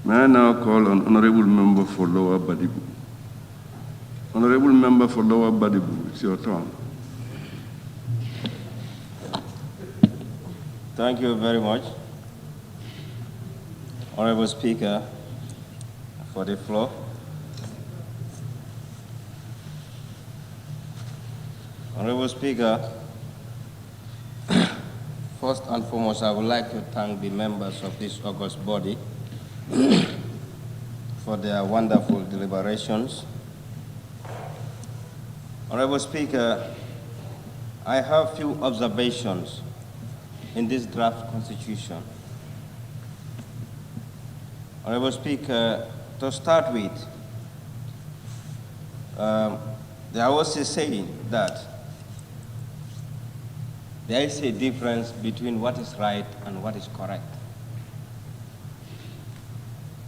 May I now call on Honorable Member for Lower Badibu. Honorable Member for Lower Badibu, it's your turn. Thank you very much, Honorable Speaker, for the floor. Honorable Speaker, first and foremost, I would like to thank the members of this august body for their wonderful deliberations. Honorable Speaker, I have few observations in this draft constitution. Honorable Speaker, to start with, there was a saying that there is a difference between what is right and what is correct.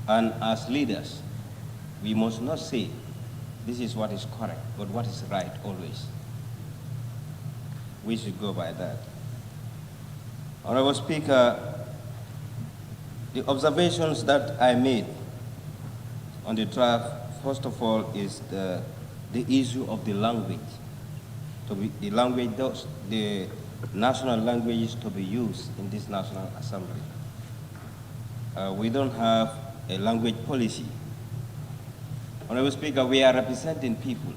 And as leaders, we must not say this is what is correct, but what is right always. We should go by that. Honorable Speaker, the observations that I made on the draft, first of all, is the issue of the language. The national languages to be used in this National Assembly. We don't have a language policy. Honorable Speaker, we are representing people,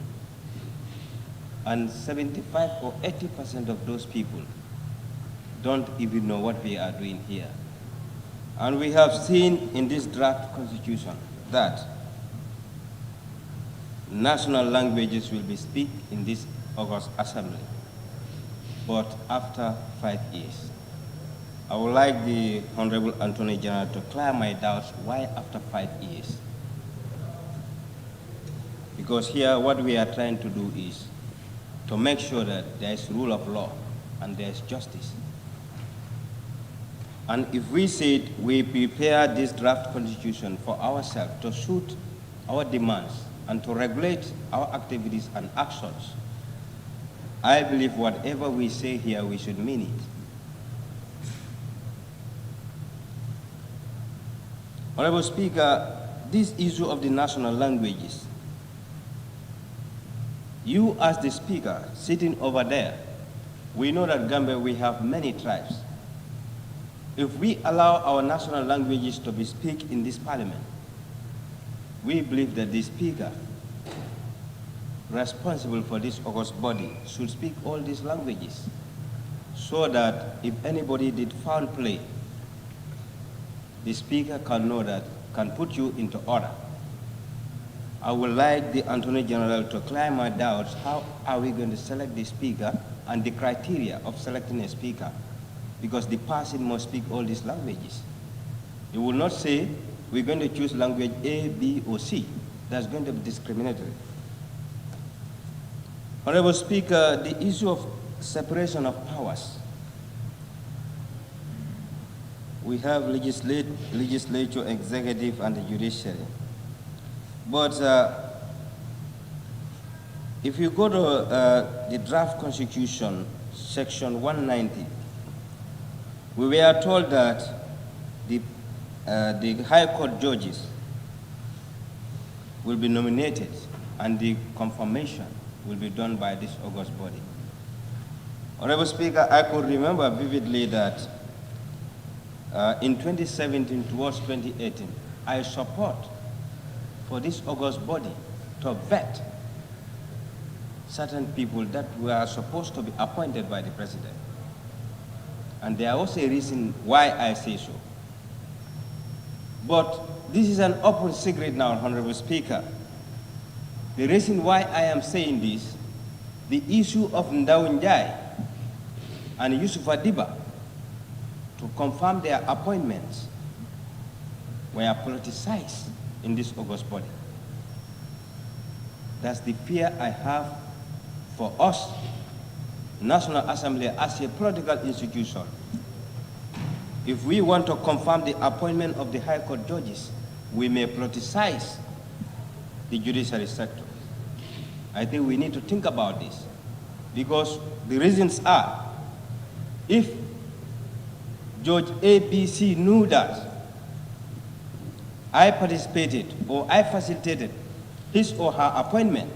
and 75 or 80% of those people don't even know what we are doing here. And we have seen in this draft constitution that national languages will be spoken in this August Assembly, but after 5 years. I would like the Honorable Attorney General to clear my doubts why after 5 years. Because here what we are trying to do is to make sure that there is rule of law and there is justice. And if we said we prepare this draft constitution for ourselves to suit our demands and to regulate our activities and actions, I believe whatever we say here, we should mean it. Honorable Speaker, this issue of the national languages, you as the Speaker sitting over there, We know that Gambia, we have many tribes. If we allow our national languages to be spoken in this parliament, we believe that the speaker responsible for this august body should speak all these languages so that if anybody did foul play, the speaker can know that, can put you into order. I would like the Attorney General to clear my doubts. How are we going to select the speaker and the criteria of selecting a speaker? Because the person must speak all these languages. You will not say, we're going to choose language A, B, or C. That's going to be discriminatory. Honorable Speaker, the issue of separation of powers. We have legislature, executive, and the judiciary. But if you go to the draft constitution, section 190, we were told that the High Court judges will be nominated and the confirmation will be done by this august body. Honorable Speaker, I could remember vividly that in 2017 towards 2018, I support for this august body to vet certain people that were supposed to be appointed by the president. And there are also a reason why I say so. But this is an open secret now, Honorable Speaker. The reason why I am saying this, the issue of Ndaunjai and Yusuf Adiba to confirm their appointments were politicized in this august body. That's the fear I have for us, National Assembly, as a political institution. If we want to confirm the appointment of the High Court judges, we may politicize the judiciary sector. I think we need to think about this, because the reasons are, if Judge ABC knew that I participated or I facilitated his or her appointment,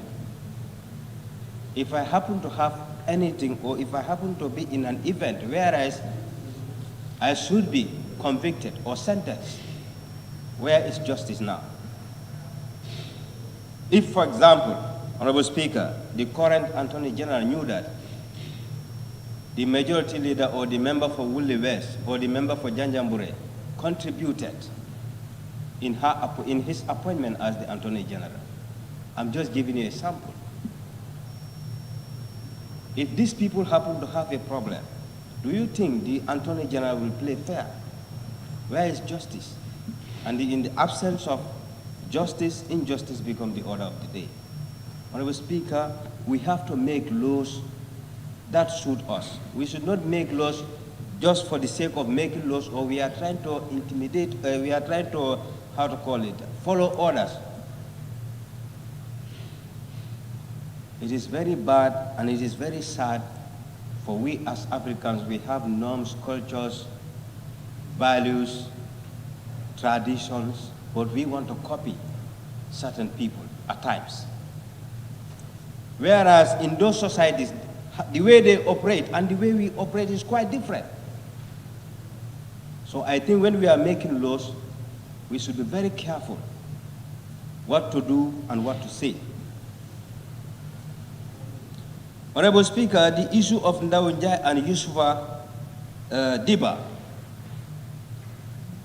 if I happen to have anything or if I happen to be in an event whereas I should be convicted or sentenced, where is justice now? If, for example, Honorable Speaker, the current Attorney General knew that the majority leader or the member for Woolly West or the member for Janjambure contributed in his appointment as the Attorney General. I'm just giving you a sample. If these people happen to have a problem, do you think the Attorney General will play fair? Where is justice? And in the absence of justice, injustice becomes the order of the day. Honorable Speaker, we have to make laws that suit us. We should not make laws just for the sake of making laws, or we are trying to intimidate, we are trying to, follow orders. It is very bad and it is very sad for we as Africans, we have norms, cultures, values, traditions, but we want to copy certain people at times. Whereas in those societies, the way they operate and the way we operate is quite different. So I think when we are making laws, we should be very careful what to do and what to say. Honorable Speaker, the issue of Ndaunjai and Yusufa Diba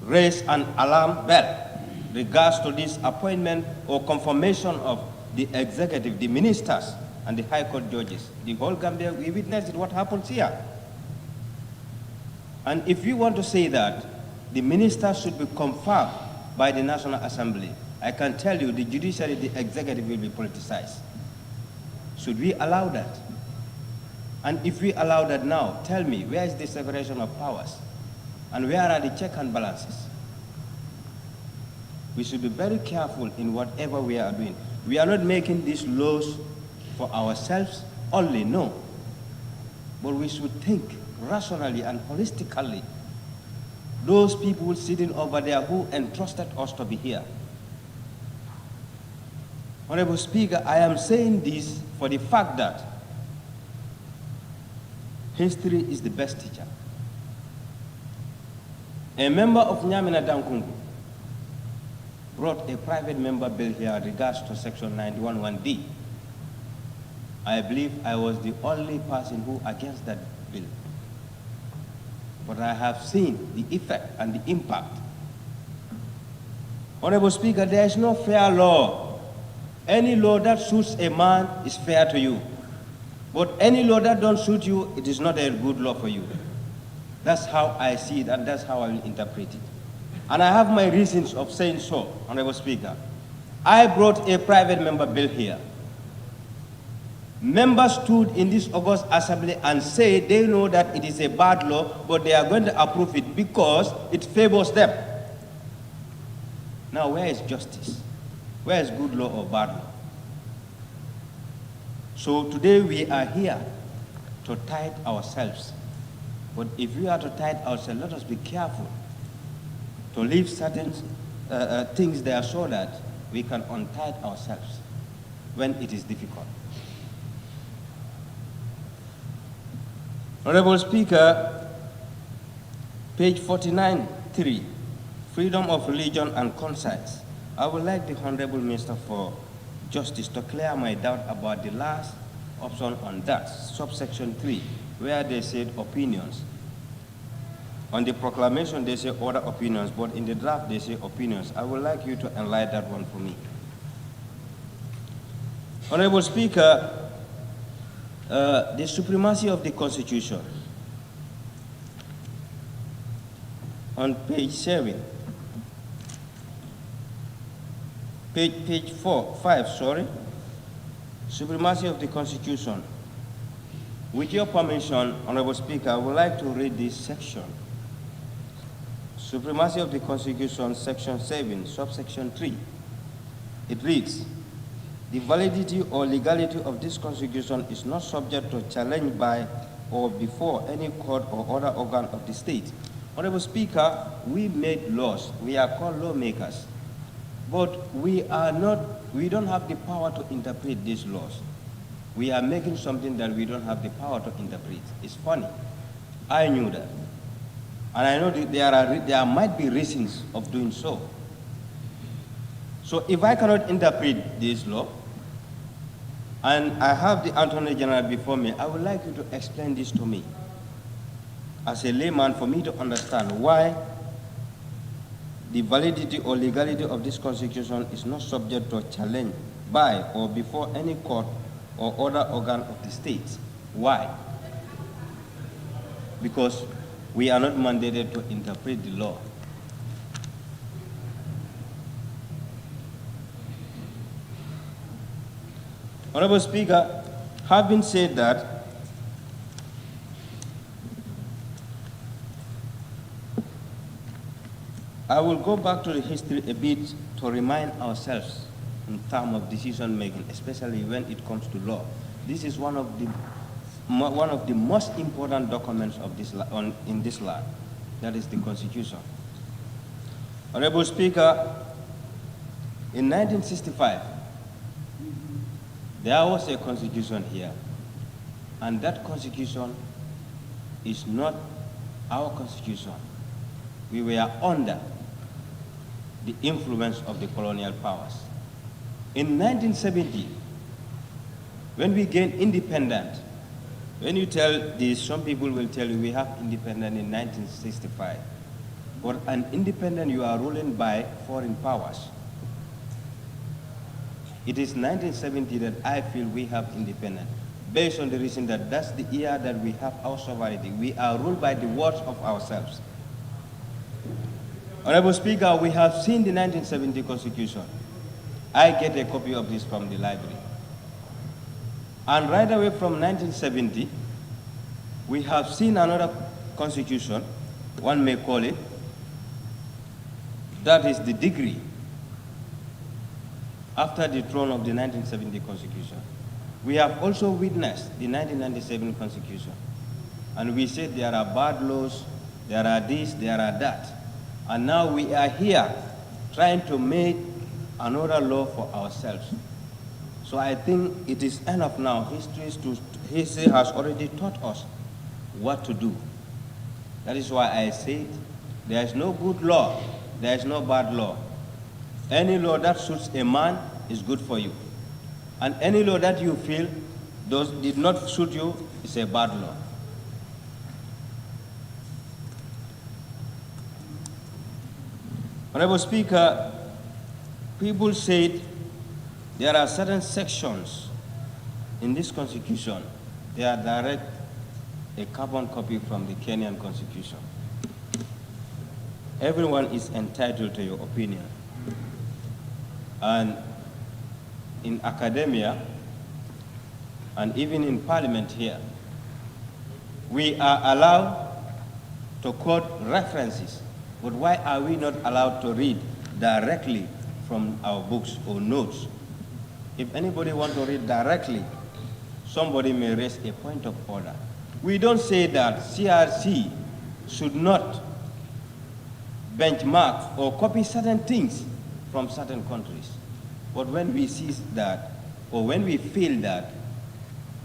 raised an alarm bell regards to this appointment or confirmation of the executive, the ministers, and the High Court judges. The whole Gambia, we witnessed what happens here. And if we want to say that the ministers should be confirmed by the National Assembly, I can tell you the judiciary, the executive will be politicized. Should we allow that? And if we allow that now, tell me, where is the separation of powers? And where are the checks and balances? We should be very careful in whatever we are doing. We are not making these laws for ourselves only, no. But we should think rationally and holistically. Those people sitting over there who entrusted us to be here. Honorable Speaker, I am saying this for the fact that History is the best teacher. A member of Nyamina Dankungu brought a private member bill here in regards to section 91(1)D. I believe I was the only person who against that bill. But I have seen the effect and the impact. Honorable Speaker, there is no fair law. Any law that suits a man is fair to you. But any law that don't suit you, it is not a good law for you. That's how I see it, and that's how I will interpret it. And I have my reasons of saying so, Honorable Speaker. I brought a private member bill here. Members stood in this August Assembly and said they know that it is a bad law, but they are going to approve it because it favors them. Now, where is justice? Where is good law or bad law? So today we are here to tithe ourselves. But if we are to tithe ourselves, let us be careful to leave certain things there so that we can untithe ourselves when it is difficult. Honorable Speaker, page 49(3), freedom of religion and conscience. I would like the Honorable Minister for Justice to clear my doubt about the last option on that, subsection 3, where they said opinions. On the proclamation, they say other opinions, but in the draft, they say opinions. I would like you to enlighten that one for me. Honorable Speaker, the supremacy of the Constitution. On page 7, page 5, supremacy of the Constitution. With your permission, Honorable Speaker, I would like to read this section. Supremacy of the Constitution, section 7, subsection 3. It reads, the validity or legality of this Constitution is not subject to challenge by or before any court or other organ of the state. Honorable Speaker, we made laws. We are called lawmakers. But we don't have the power to interpret these laws. We are making something that we don't have the power to interpret. It's funny. I knew that. And I know that there might be reasons of doing so. So if I cannot interpret this law, and I have the Attorney General before me, I would like you to explain this to me as a layman for me to understand why the validity or legality of this Constitution is not subject to challenge by or before any court or other organ of the state. Why? Because we are not mandated to interpret the law. Honorable Speaker, having said that, I will go back to the history a bit to remind ourselves in terms of decision making, especially when it comes to law. This is one of the most important documents of this in this land. That is the Constitution. Honorable Speaker, in 1965, there was a constitution here, and that constitution is not our constitution. We were under the influence of the colonial powers. In 1970, when we gained independence, when you tell this, some people will tell you we have independence in 1965. But an independent, you are ruling by foreign powers. It is 1970 that I feel we have independence, based on the reason that that's the year that we have our sovereignty. We are ruled by the words of ourselves. Honorable Speaker, we have seen the 1970 Constitution. I get a copy of this from the library. And right away from 1970, we have seen another constitution, one may call it, that is the degree after the throne of the 1970 Constitution. We have also witnessed the 1997 Constitution. And we said there are bad laws, there are this, there are that. And now we are here trying to make another law for ourselves. So I think it is enough now. History has already taught us what to do. That is why I said there is no good law, there is no bad law. Any law that suits a man is good for you. And any law that you feel did not suit you is a bad law. Honorable Speaker, people said there are certain sections in this constitution, they are direct a carbon copy from the Kenyan constitution. Everyone is entitled to your opinion. And in academia, and even in parliament here, we are allowed to quote references, but why are we not allowed to read directly from our books or notes? If anybody wants to read directly, somebody may raise a point of order. We don't say that CRC should not benchmark or copy certain things from certain countries. But when we see that, or when we feel that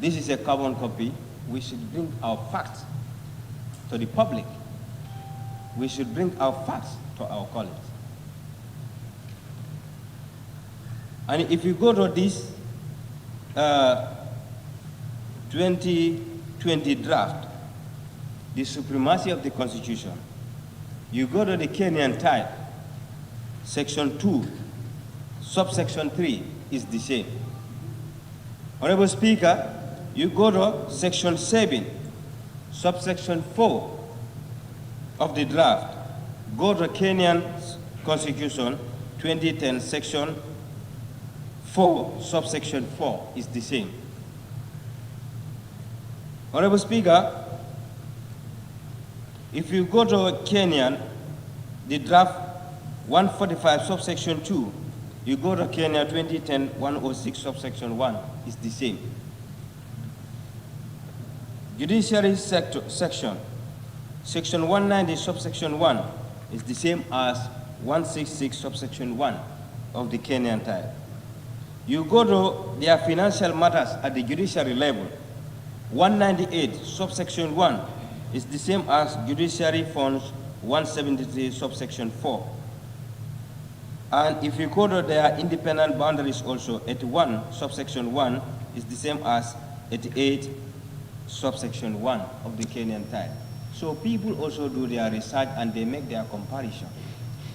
this is a carbon copy, we should bring our facts to the public. We should bring our facts to our colleagues. And if you go to this 2020 draft, the supremacy of the Constitution, you go to the Kenyan type, section 2, subsection 3 is the same. Honorable Speaker, you go to section 7, subsection 4 of the draft, go to Kenyan Constitution 2010, section 4, subsection 4 is the same. Honorable Speaker, if you go to Kenyan, the draft 145, subsection 2, you go to Kenya 2010, 106, subsection 1 is the same. Judiciary section, section 190, subsection 1 is the same as 166, subsection 1 of the Kenyan type. You go to their financial matters at the judiciary level, 198, subsection 1 is the same as judiciary funds 173, subsection 4. And if you go to their independent boundaries also, 81, subsection 1 is the same as 88, subsection 1 of the Kenyan type. So people also do their research and they make their comparison.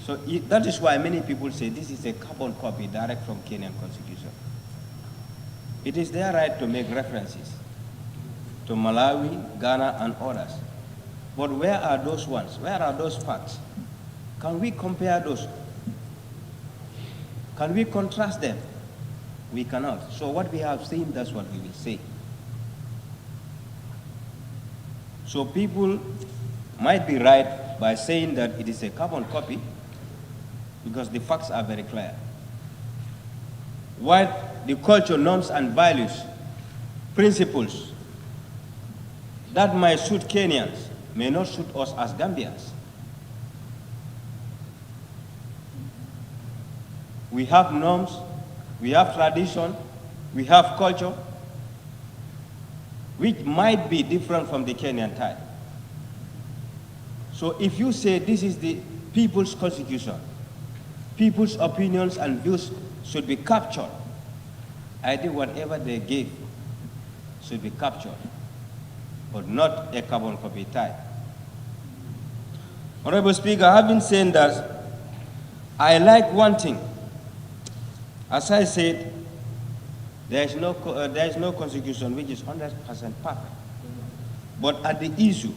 So that is why many people say this is a carbon copy direct from Kenyan constitution. It is their right to make references to Malawi, Ghana, and others. But where are those ones? Where are those facts? Can we compare those? Can we contrast them? We cannot. So what we have seen, that's what we will say. So people might be right by saying that it is a carbon copy because the facts are very clear. What the culture, norms, and values, principles that might suit Kenyans may not suit us as Gambians. We have norms, we have tradition, we have culture, which might be different from the Kenyan type. So if you say this is the people's constitution, people's opinions and views should be captured, I think whatever they give should be captured, but not a carbon copy type. Honorable Speaker, having said that, I like one thing. As I said, there is no constitution which is 100% perfect. But at the issue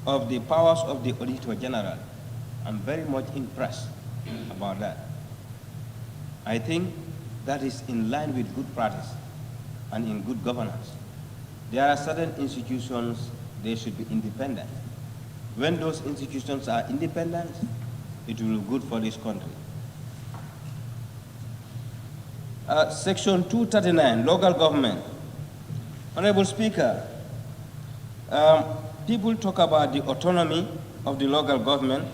of the powers of the Auditor General, I'm very much impressed about that. I think that is in line with good practice and in good governance. There are certain institutions, they should be independent. When those institutions are independent, it will be good for this country. Section 239, local government. Honorable Speaker, people talk about the autonomy of the local government,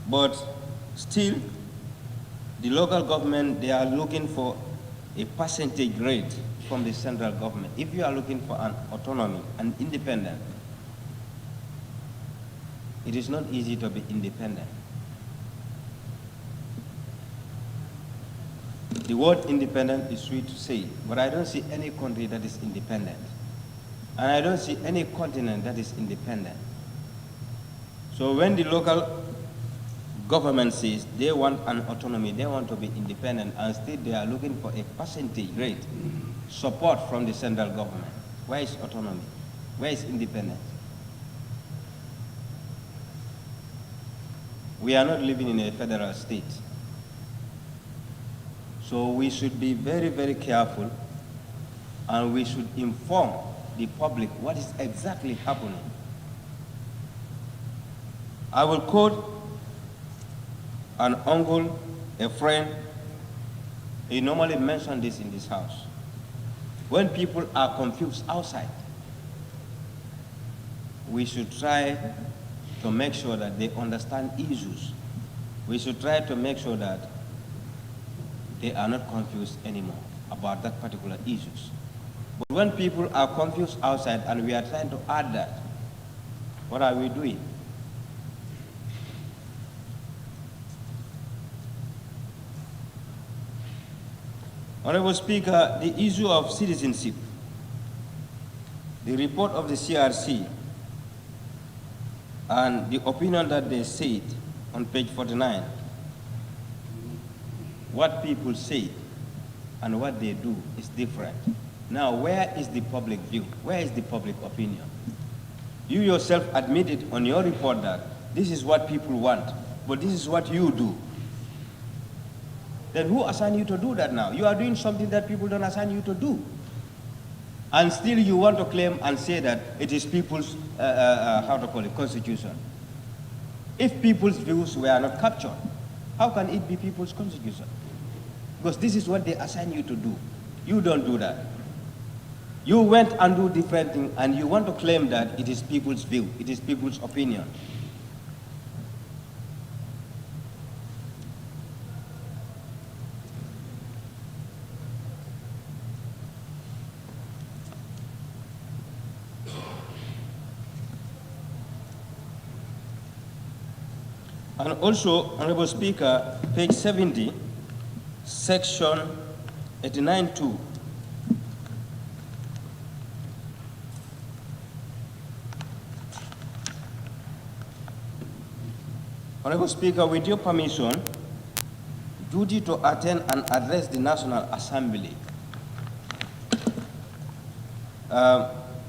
but still, the local government, they are looking for a percentage rate from the central government. If you are looking for an autonomy and independence, it is not easy to be independent. The word independent is sweet to say, but I don't see any country that is independent. And I don't see any continent that is independent. So when the local government says they want an autonomy, they want to be independent, and still they are looking for a percentage rate support from the central government. Where is autonomy? Where is independence? We are not living in a federal state. So we should be very, very careful, and we should inform the public what is exactly happening. I will quote an uncle, a friend. He normally mentions this in this house. When people are confused outside, we should try to make sure that they understand issues. We should try to make sure that they are not confused anymore about that particular issues. But when people are confused outside and we are trying to add that, what are we doing? Honorable Speaker, the issue of citizenship, the report of the CRC, and the opinion that they said on page 49, what people say and what they do is different. Now, where is the public view? Where is the public opinion? You yourself admitted on your report that this is what people want, but this is what you do. Then who assigned you to do that now? You are doing something that people don't assign you to do. And still you want to claim and say that it is people's, constitution. If people's views were not captured, how can it be people's constitution? Because this is what they assign you to do. You don't do that. You went and do different things, and you want to claim that it is people's view, it is people's opinion. And also, Honorable Speaker, page 70, section 89.2. Honorable Speaker, with your permission, duty to attend and address the National Assembly.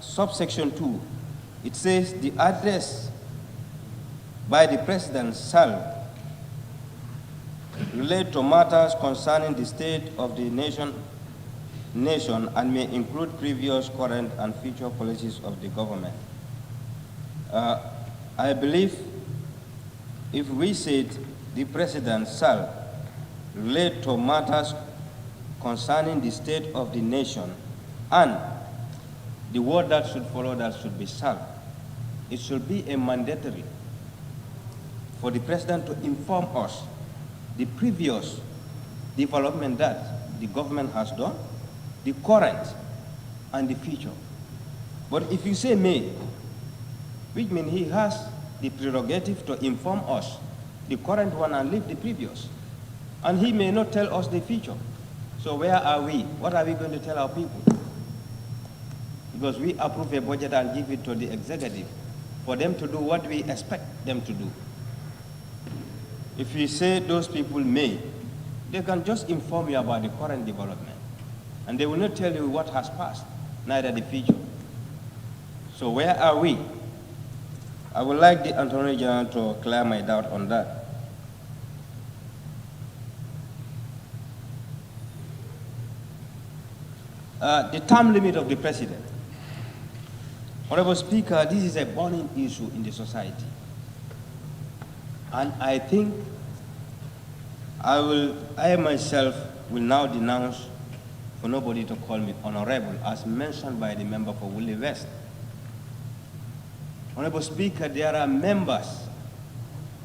Subsection 2, it says the address by the President shall relate to matters concerning the state of the nation and may include previous, current, and future policies of the government. I believe if we said the President shall relate to matters concerning the state of the nation, and the word that should follow that should be shall, it should be a mandatory for the President to inform us the previous development that the government has done, the current, and the future. But if you say may, which means he has the prerogative to inform us the current one and leave the previous. And he may not tell us the future. So where are we? What are we going to tell our people? Because we approve a budget and give it to the executive for them to do what we expect them to do. If you say those people may, they can just inform you about the current development. And they will not tell you what has passed, neither the future. So where are we? I would like the Attorney General to clear my doubt on that. The term limit of the President. Honorable Speaker, this is a burning issue in the society. And I think I myself will now denounce for nobody to call me honorable, as mentioned by the member for Woolly West. Honorable Speaker, there are members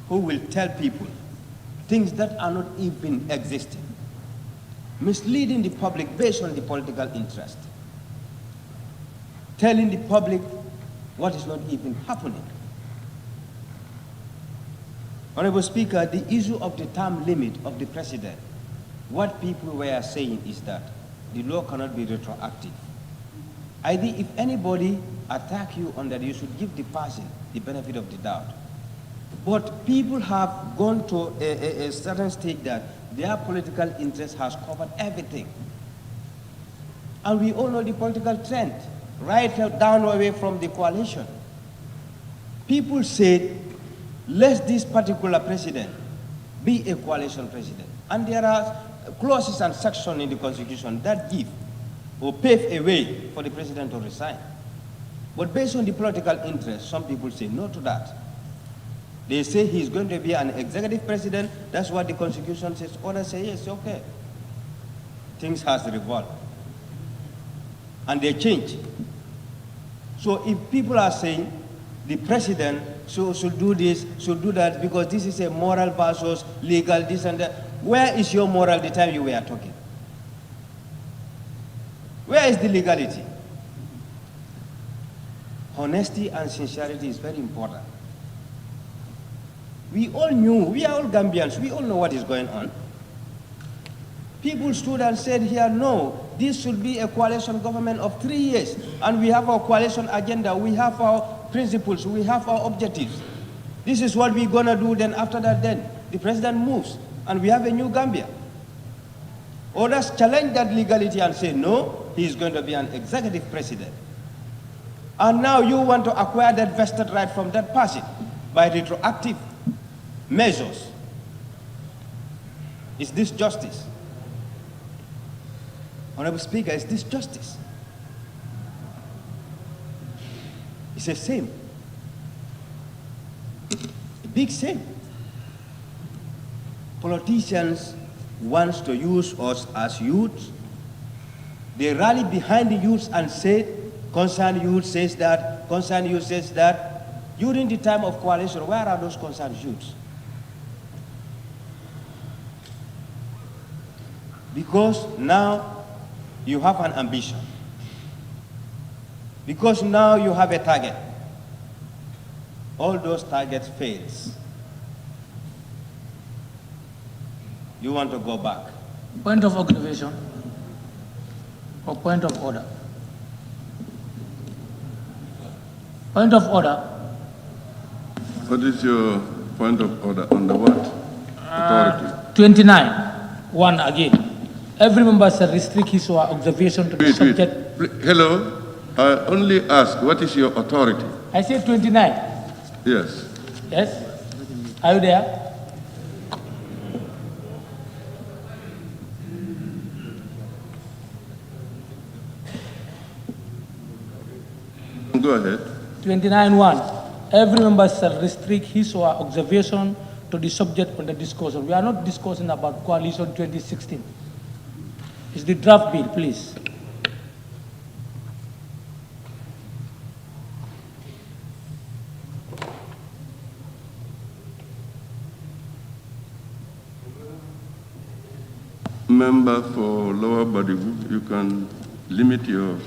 who will tell people things that are not even existing, misleading the public based on the political interest, telling the public what is not even happening. Honorable Speaker, the issue of the term limit of the president, what people were saying is that the law cannot be retroactive. I think if anybody attack you on that, you should give the person the benefit of the doubt. But people have gone to a certain stage that their political interest has covered everything. And we all know the political trend, right down away from the coalition. People said, let this particular president be a coalition president. And there are clauses and sections in the Constitution that give or pave a way for the president to resign. But based on the political interest, some people say no to that. They say he's going to be an executive president. That's what the Constitution says. Others say, yes, okay. Things has revolved. And they change. So if people are saying the president should do this, should do that, because this is a moral versus legal, this and that, where is your moral the time you were talking? Where is the legality? Honesty and sincerity is very important. We all knew, we are all Gambians, we all know what is going on. People stood and said here, no, this should be a coalition government of 3 years, and we have our coalition agenda, we have our principles, we have our objectives. This is what we're gonna do, then after that, then the president moves, and we have a new Gambia. Others challenge that legality and say, no, he's going to be an executive president. And now you want to acquire that vested right from that person by retroactive measures. Is this justice? Honorable Speaker, is this justice? It's a shame. A big shame. Politicians want to use us as youths. They rally behind the youths and say, concerned youth says that, concerned youth says that. During the time of coalition, where are those concerned youths? Because now you have an ambition. Because now you have a target. All those targets fails. You want to go back. Point of observation or point of order? Point of order. What is your point of order on the what? Authority. 29. One again. Every member shall restrict his or her observation to the subject. Hello, I only ask, what is your authority? I said 29. Yes. Yes? Are you there? Go ahead. 29.1. Every member shall restrict his or her observation to the subject under discussion. We are not discussing about coalition 2016. It's the draft bill, please. Member for Lower Badibu, you can limit your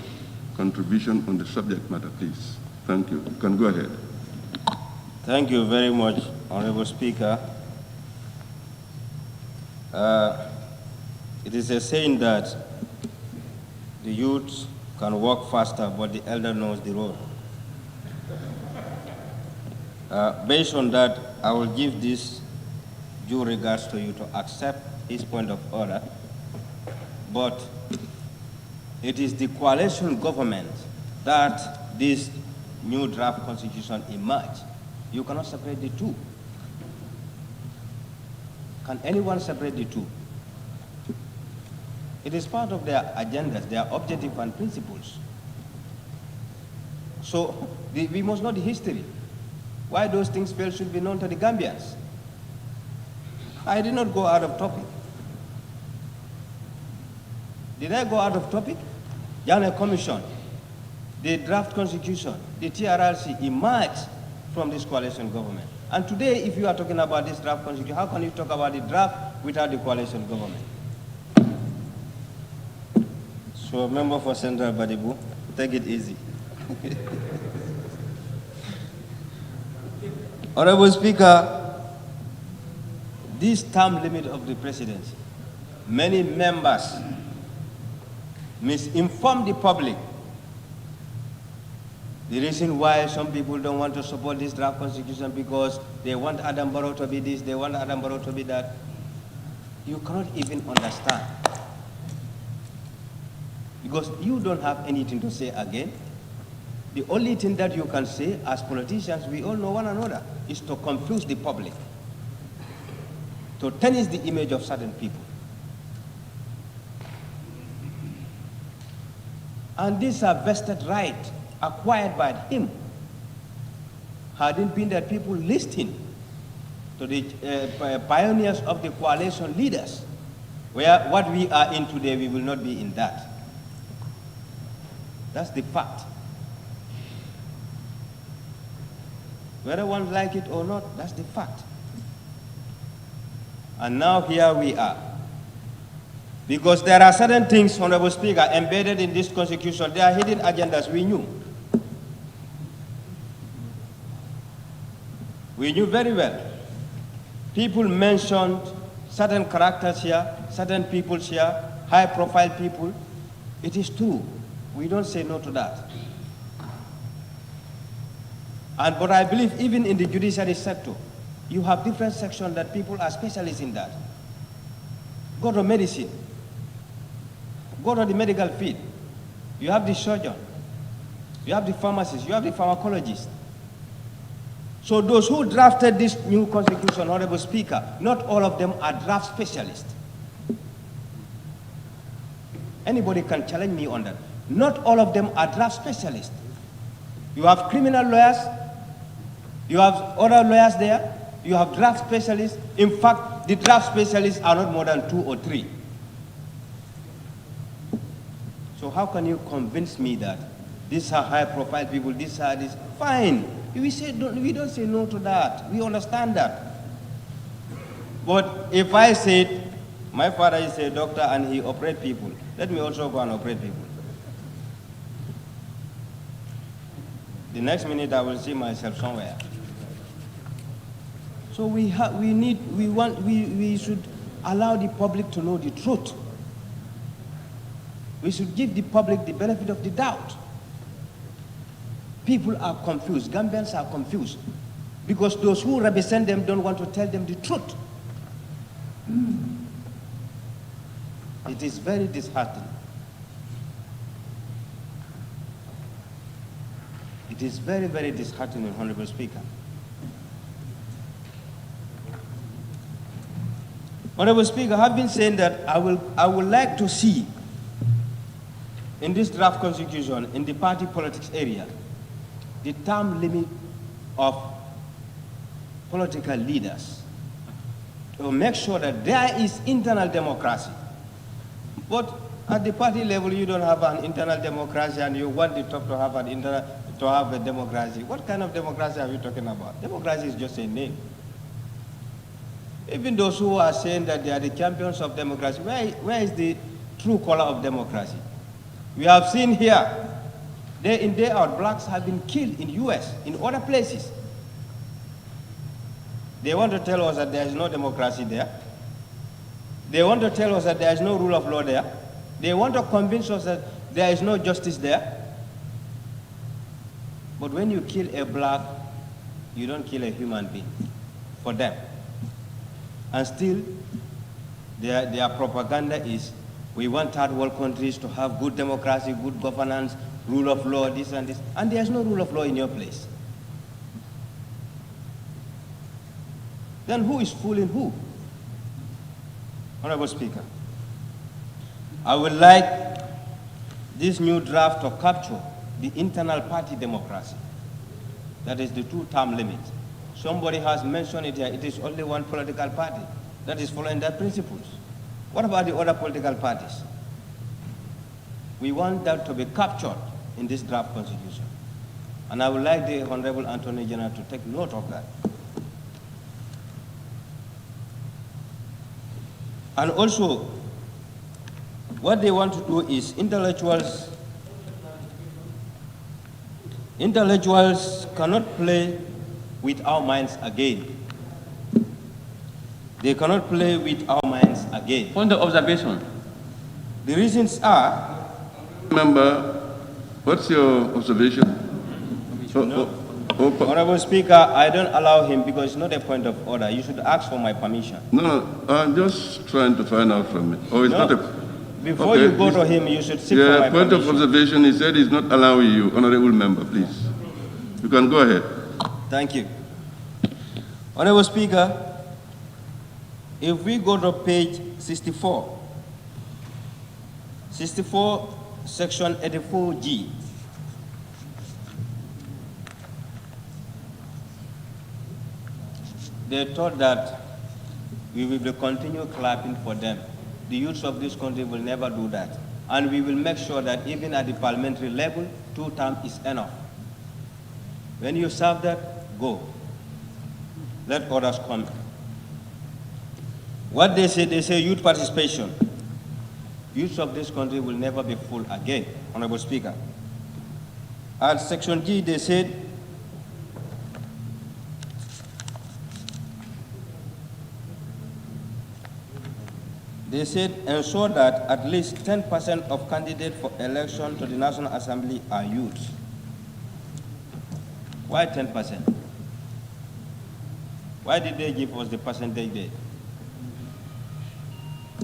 contribution on the subject matter, please. Thank you. You can go ahead. Thank you very much, Honorable Speaker. It is a saying that the youth can walk faster, but the elder knows the road. Based on that, I will give this due regards to you to accept his point of order, but it is the coalition government that this new draft constitution emerged. You cannot separate the two. Can anyone separate the two? It is part of their agendas, their objectives and principles. So we must know the history. Why those things fail should be known to the Gambians. I did not go out of topic. Did I go out of topic? Yana Commission, the draft constitution, the TRRC emerged from this coalition government. And today, if you are talking about this draft constitution, how can you talk about the draft without the coalition government? So, member for Central Badibu, take it easy. Honorable Speaker, this term limit of the presidency, many members misinform the public. The reason why some people don't want to support this draft constitution because they want Adam Barrow to be this, they want Adam Barrow to be that. You cannot even understand. Because you don't have anything to say again. The only thing that you can say as politicians, we all know one another, is to confuse the public, to tarnish the image of certain people. And these are vested rights acquired by him. Had it been that people listening to the pioneers of the coalition leaders, where what we are in today, we will not be in that. That's the fact. Whether one like it or not, that's the fact. And now here we are. Because there are certain things, Honorable Speaker, embedded in this constitution. They are hidden agendas we knew. We knew very well. People mentioned certain characters here, certain people here, high-profile people. It is true. We don't say no to that. But I believe even in the judiciary sector, you have different sections that people are specialists in that. Go to medicine. Go to the medical field. You have the surgeon. You have the pharmacist. You have the pharmacologist. So those who drafted this new constitution, Honorable Speaker, not all of them are draft specialists. Anybody can challenge me on that. Not all of them are draft specialists. You have criminal lawyers. You have other lawyers there. You have draft specialists. In fact, the draft specialists are not more than 2 or 3. So how can you convince me that these are high-profile people, these are this? Fine. We don't say no to that. We understand that. But if I said, my father is a doctor and he operates people, let me also go and operate people. The next minute I will see myself somewhere. So we should allow the public to know the truth. We should give the public the benefit of the doubt. People are confused. Gambians are confused because those who represent them don't want to tell them the truth. It is very disheartening. It is very, very disheartening, Honorable Speaker. Honorable Speaker, I have been saying that I would like to see in this draft constitution, in the party politics area, the term limit of political leaders to make sure that there is internal democracy. But at the party level, you don't have an internal democracy and you want the top to have a democracy. What kind of democracy are we talking about? Democracy is just a name. Even those who are saying that they are the champions of democracy, where is the true color of democracy? We have seen here, day in, day out, blacks have been killed in US, in other places. They want to tell us that there is no democracy there. They want to tell us that there is no rule of law there. They want to convince us that there is no justice there. But when you kill a black, you don't kill a human being for them. And still, their propaganda is, we want third world countries to have good democracy, good governance, rule of law, this and this. And there's no rule of law in your place. Then who is fooling who? Honorable Speaker, I would like this new draft to capture the internal party democracy. That is the 2-term limit. Somebody has mentioned it here. It is only one political party that is following that principles. What about the other political parties? We want that to be captured in this draft constitution. And I would like the Honorable Attorney General to take note of that. And also, what they want to do is intellectuals cannot play with our minds again. They cannot play with our minds again. Point of observation. The reasons are... Member, what's your observation? Honorable Speaker, I don't allow him because it's not a point of order. You should ask for my permission. No, I'm just trying to find out from it. Oh, it's No. not a... Before Okay, you go to him, you should seek for Yeah, my point of permission. observation, he said he's not allowing you. Honorable member, please. You can go ahead. Thank you. Honorable Speaker, if we go to page 64, section 84G, they thought that we will continue clapping for them. The youths of this country will never do that. And we will make sure that even at the parliamentary level, 2 terms is enough. When you serve that, go. Let others come. What they say youth participation. Youths of this country will never be full again, Honorable Speaker. At section G, they said, ensure that at least 10% of candidates for election to the National Assembly are youths. Why 10%? Why did they give us the percentage there?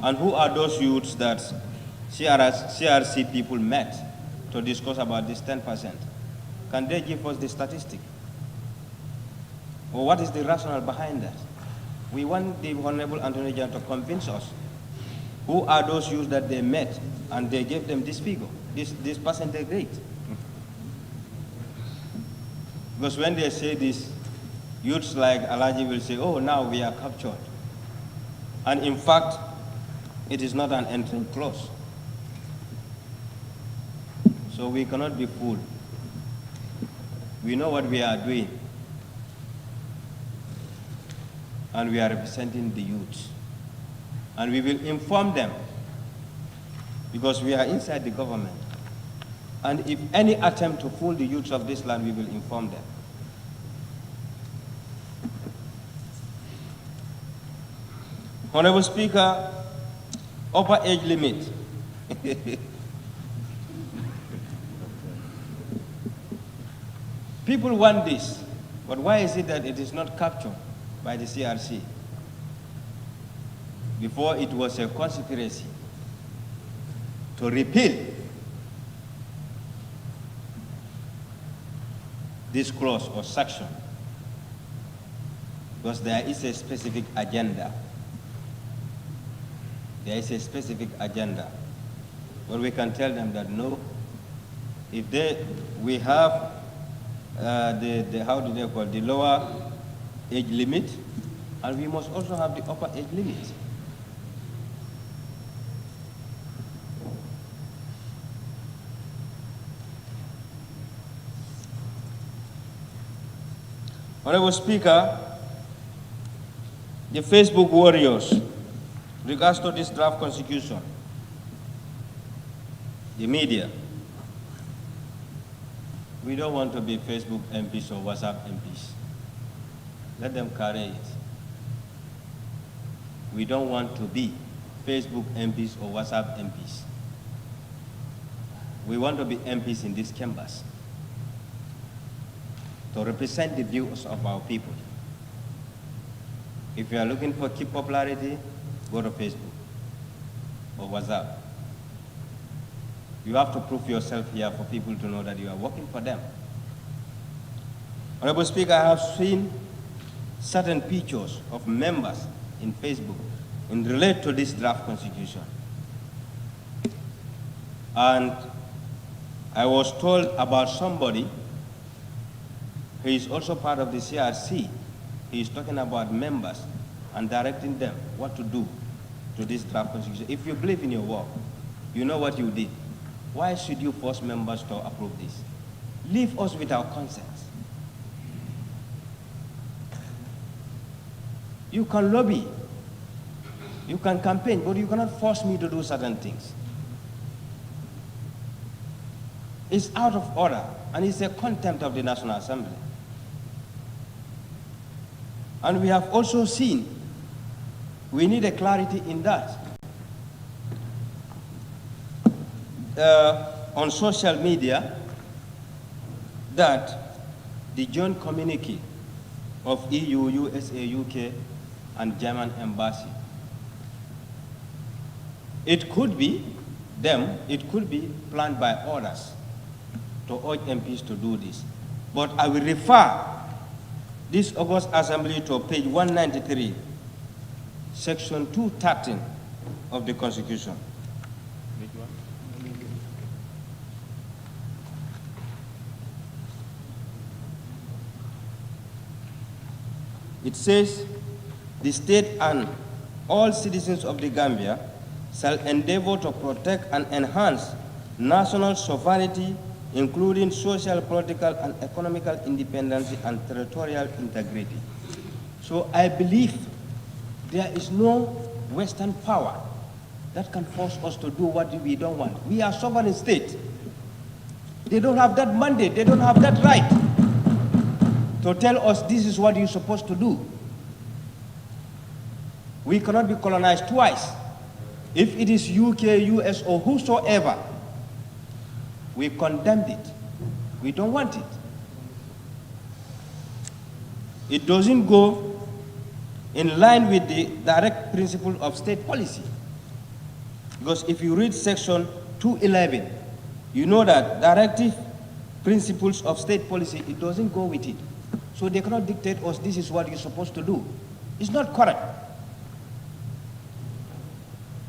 And who are those youths that CRC people met to discuss about this 10%? Can they give us the statistic? Or what is the rationale behind that? We want the Honorable Attorney General to convince us. Who are those youths that they met and they gave them this figure, this percentage rate? Because when they say this, youths like Alaji will say, oh, now we are captured. And in fact, it is not an entering clause. So we cannot be fooled. We know what we are doing. And we are representing the youth. And we will inform them because we are inside the government. And if any attempt to fool the youths of this land, we will inform them. Honorable Speaker, upper age limit. People want this, but why is it that it is not captured by the CRC? Before it was a conspiracy to repeal this clause or section because there is a specific agenda. There is a specific agenda. But we can tell them that no, if we have how do they call it, the lower age limit, and we must also have the upper age limit. Honorable Speaker, the Facebook warriors, regards to this draft constitution, the media, we don't want to be Facebook MPs or WhatsApp MPs. Let them carry it. We don't want to be Facebook MPs or WhatsApp MPs. We want to be MPs in these chambers to represent the views of our people. If you are looking for key popularity, go to Facebook or WhatsApp. You have to prove yourself here for people to know that you are working for them. Honorable Speaker, I have seen certain pictures of members in Facebook in relate to this draft constitution. And I was told about somebody who is also part of the CRC. He is talking about members and directing them what to do to this draft constitution. If you believe in your work, you know what you did. Why should you force members to approve this? Leave us with our consent. You can lobby, you can campaign, but you cannot force me to do certain things. It's out of order, and it's a contempt of the National Assembly. And we have also seen We need a clarity in that. On social media, that the joint communique of EU, USA, UK, and German embassy, it could be them, it could be planned by others to urge MPs to do this. But I will refer this August Assembly to page 193, section 213 of the Constitution. It says, the state and all citizens of the Gambia shall endeavor to protect and enhance national sovereignty, including social, political, and economical independence and territorial integrity. So I believe there is no Western power that can force us to do what we don't want. We are sovereign state. They don't have that mandate, they don't have that right to tell us this is what you're supposed to do. We cannot be colonized twice. If it is UK, US, or whosoever, we condemned it. We don't want it. It doesn't go in line with the direct principle of state policy. Because if you read section 211, you know that directive principles of state policy, it doesn't go with it. So they cannot dictate us, this is what you're supposed to do. It's not correct.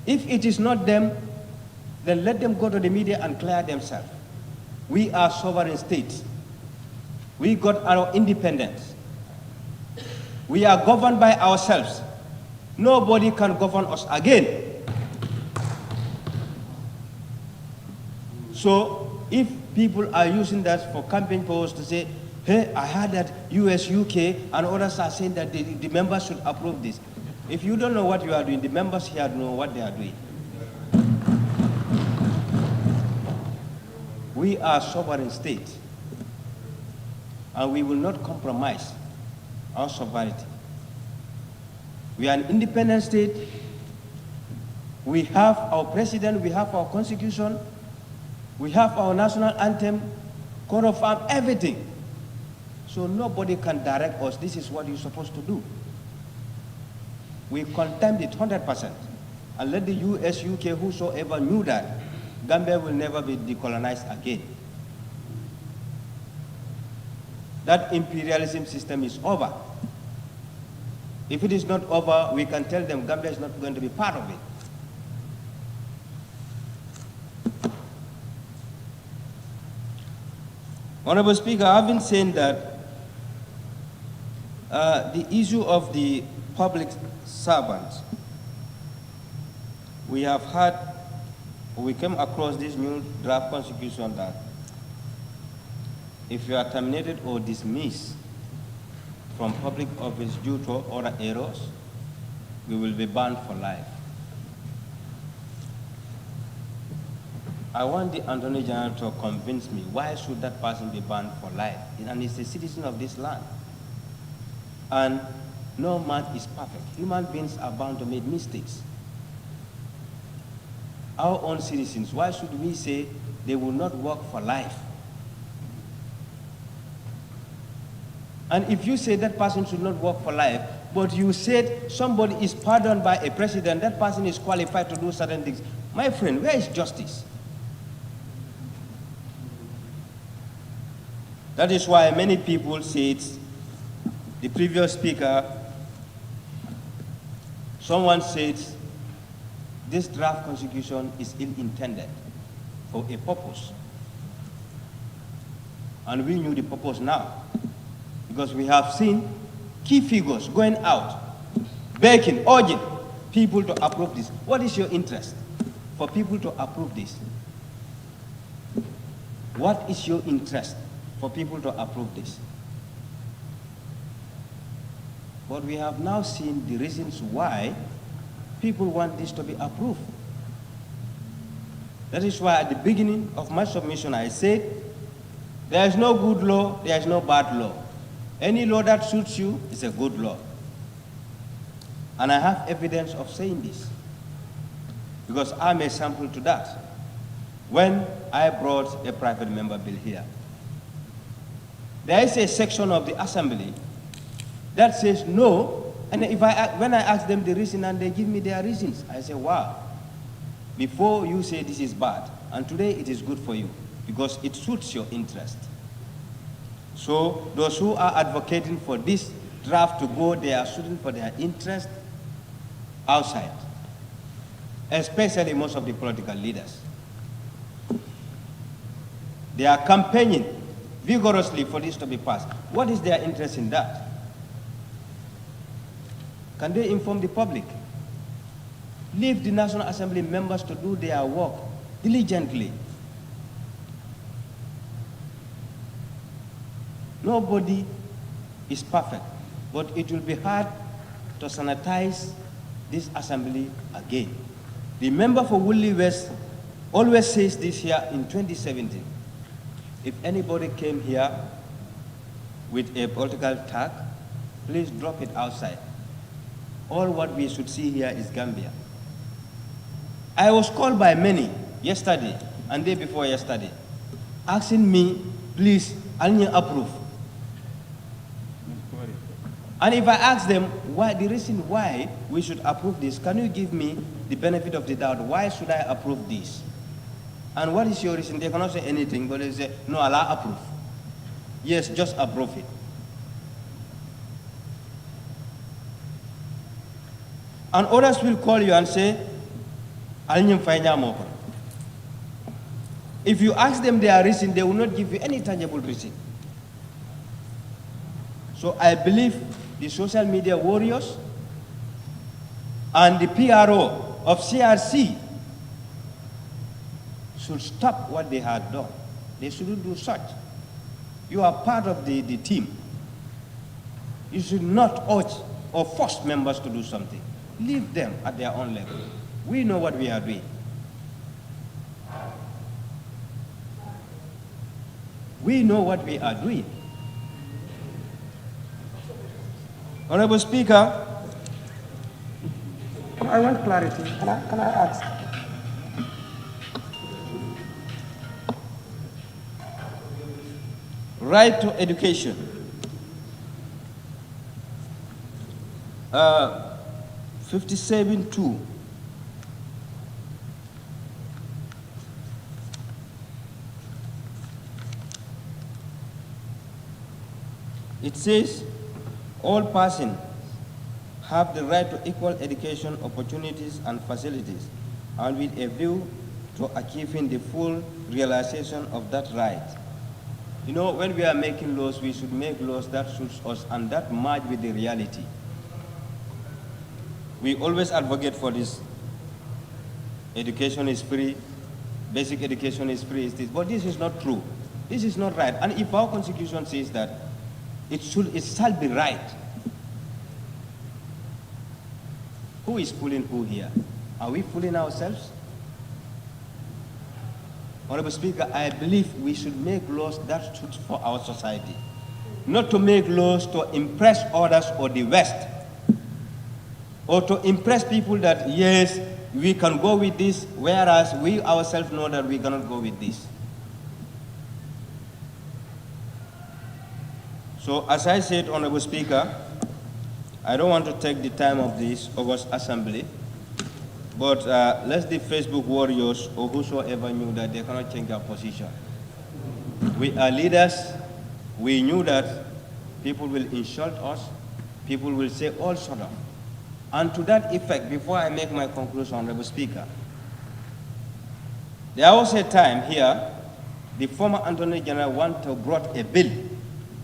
If it is not them, then let them go to the media and clear themselves. We are sovereign states. We got our independence. We are governed by ourselves. Nobody can govern us again. So if people are using that for campaign purposes to say, hey, I heard that US, UK, and others are saying that the members should approve this. If you don't know what you are doing, the members here know what they are doing. We are sovereign state, and we will not compromise our sovereignty. We are an independent state. We have our president, we have our constitution, we have our national anthem, coat of arms, everything. So nobody can direct us, this is what you're supposed to do. We condemned it 100%. And let the US, UK, whosoever knew that, Gambia will never be decolonized again. That imperialism system is over. If it is not over, we can tell them Gambia is not going to be part of it. Honorable Speaker, I've been saying that the issue of the public servants, we have had, we came across this new draft constitution that if you are terminated or dismissed from public office due to other errors, we will be banned for life. I want the Attorney General to convince me, why should that person be banned for life? And he's a citizen of this land. And no man is perfect. Human beings are bound to make mistakes. Our own citizens, why should we say they will not work for life? And if you say that person should not work for life, but you said somebody is pardoned by a president, that person is qualified to do certain things. My friend, where is justice? That is why many people said, the previous speaker, someone said, this draft constitution is ill-intended for a purpose. And we knew the purpose now, because we have seen key figures going out, begging, urging people to approve this. What is your interest for people to approve this? What is your interest for people to approve this? But we have now seen the reasons why people want this to be approved. That is why at the beginning of my submission I said, there is no good law, there is no bad law. Any law that suits you is a good law. And I have evidence of saying this, because I'm a sample to that. When I brought a private member bill here, there is a section of the assembly that says no, and when I ask them the reason and they give me their reasons, I say, wow, before you say this is bad, and today it is good for you, because it suits your interest. So those who are advocating for this draft to go, they are shooting for their interest outside, especially most of the political leaders. They are campaigning vigorously for this to be passed. What is their interest in that? Can they inform the public? Leave the National Assembly members to do their work diligently. Nobody is perfect, but it will be hard to sanitize this assembly again. The member for Woodley West always says this here in 2017. If anybody came here with a political tag, please drop it outside. All what we should see here is Gambia. I was called by many yesterday and day before yesterday, asking me, please, I'll approve. And if I ask them why, the reason why we should approve this, can you give me the benefit of the doubt? Why should I approve this? And what is your reason? They cannot say anything, but they say, no, Allah approve. Yes, just approve it. And others will call you and say, if you ask them their reason, they will not give you any tangible reason. So I believe the social media warriors and the PRO of CRC should stop what they had done. They shouldn't do such. You are part of the team. You should not urge or force members to do something. Leave them at their own level. We know what we are doing. We know what we are doing. Honorable Speaker, I want clarity. Can I ask? right to education. 57(2). It says, all persons have the right to equal education opportunities and facilities, and with a view to achieving the full realization of that right. You know, when we are making laws, we should make laws that suits us and that match with the reality. We always advocate for this. Education is free, basic education is free, but this is not true. This is not right. And if our constitution says that it shall be right, who is fooling who here? Are we fooling ourselves? Honorable Speaker, I believe we should make laws that suit for our society, not to make laws to impress others or the West, or to impress people that, yes, we can go with this, whereas we ourselves know that we cannot go with this. So, as I said, Honorable Speaker, I don't want to take the time of this August Assembly, but let the Facebook warriors or whosoever knew that they cannot change our position. We are leaders. We knew that people will insult us. People will say all sort of. And to that effect, before I make my conclusion, Honorable Speaker, there was a time here, the former Attorney General brought a bill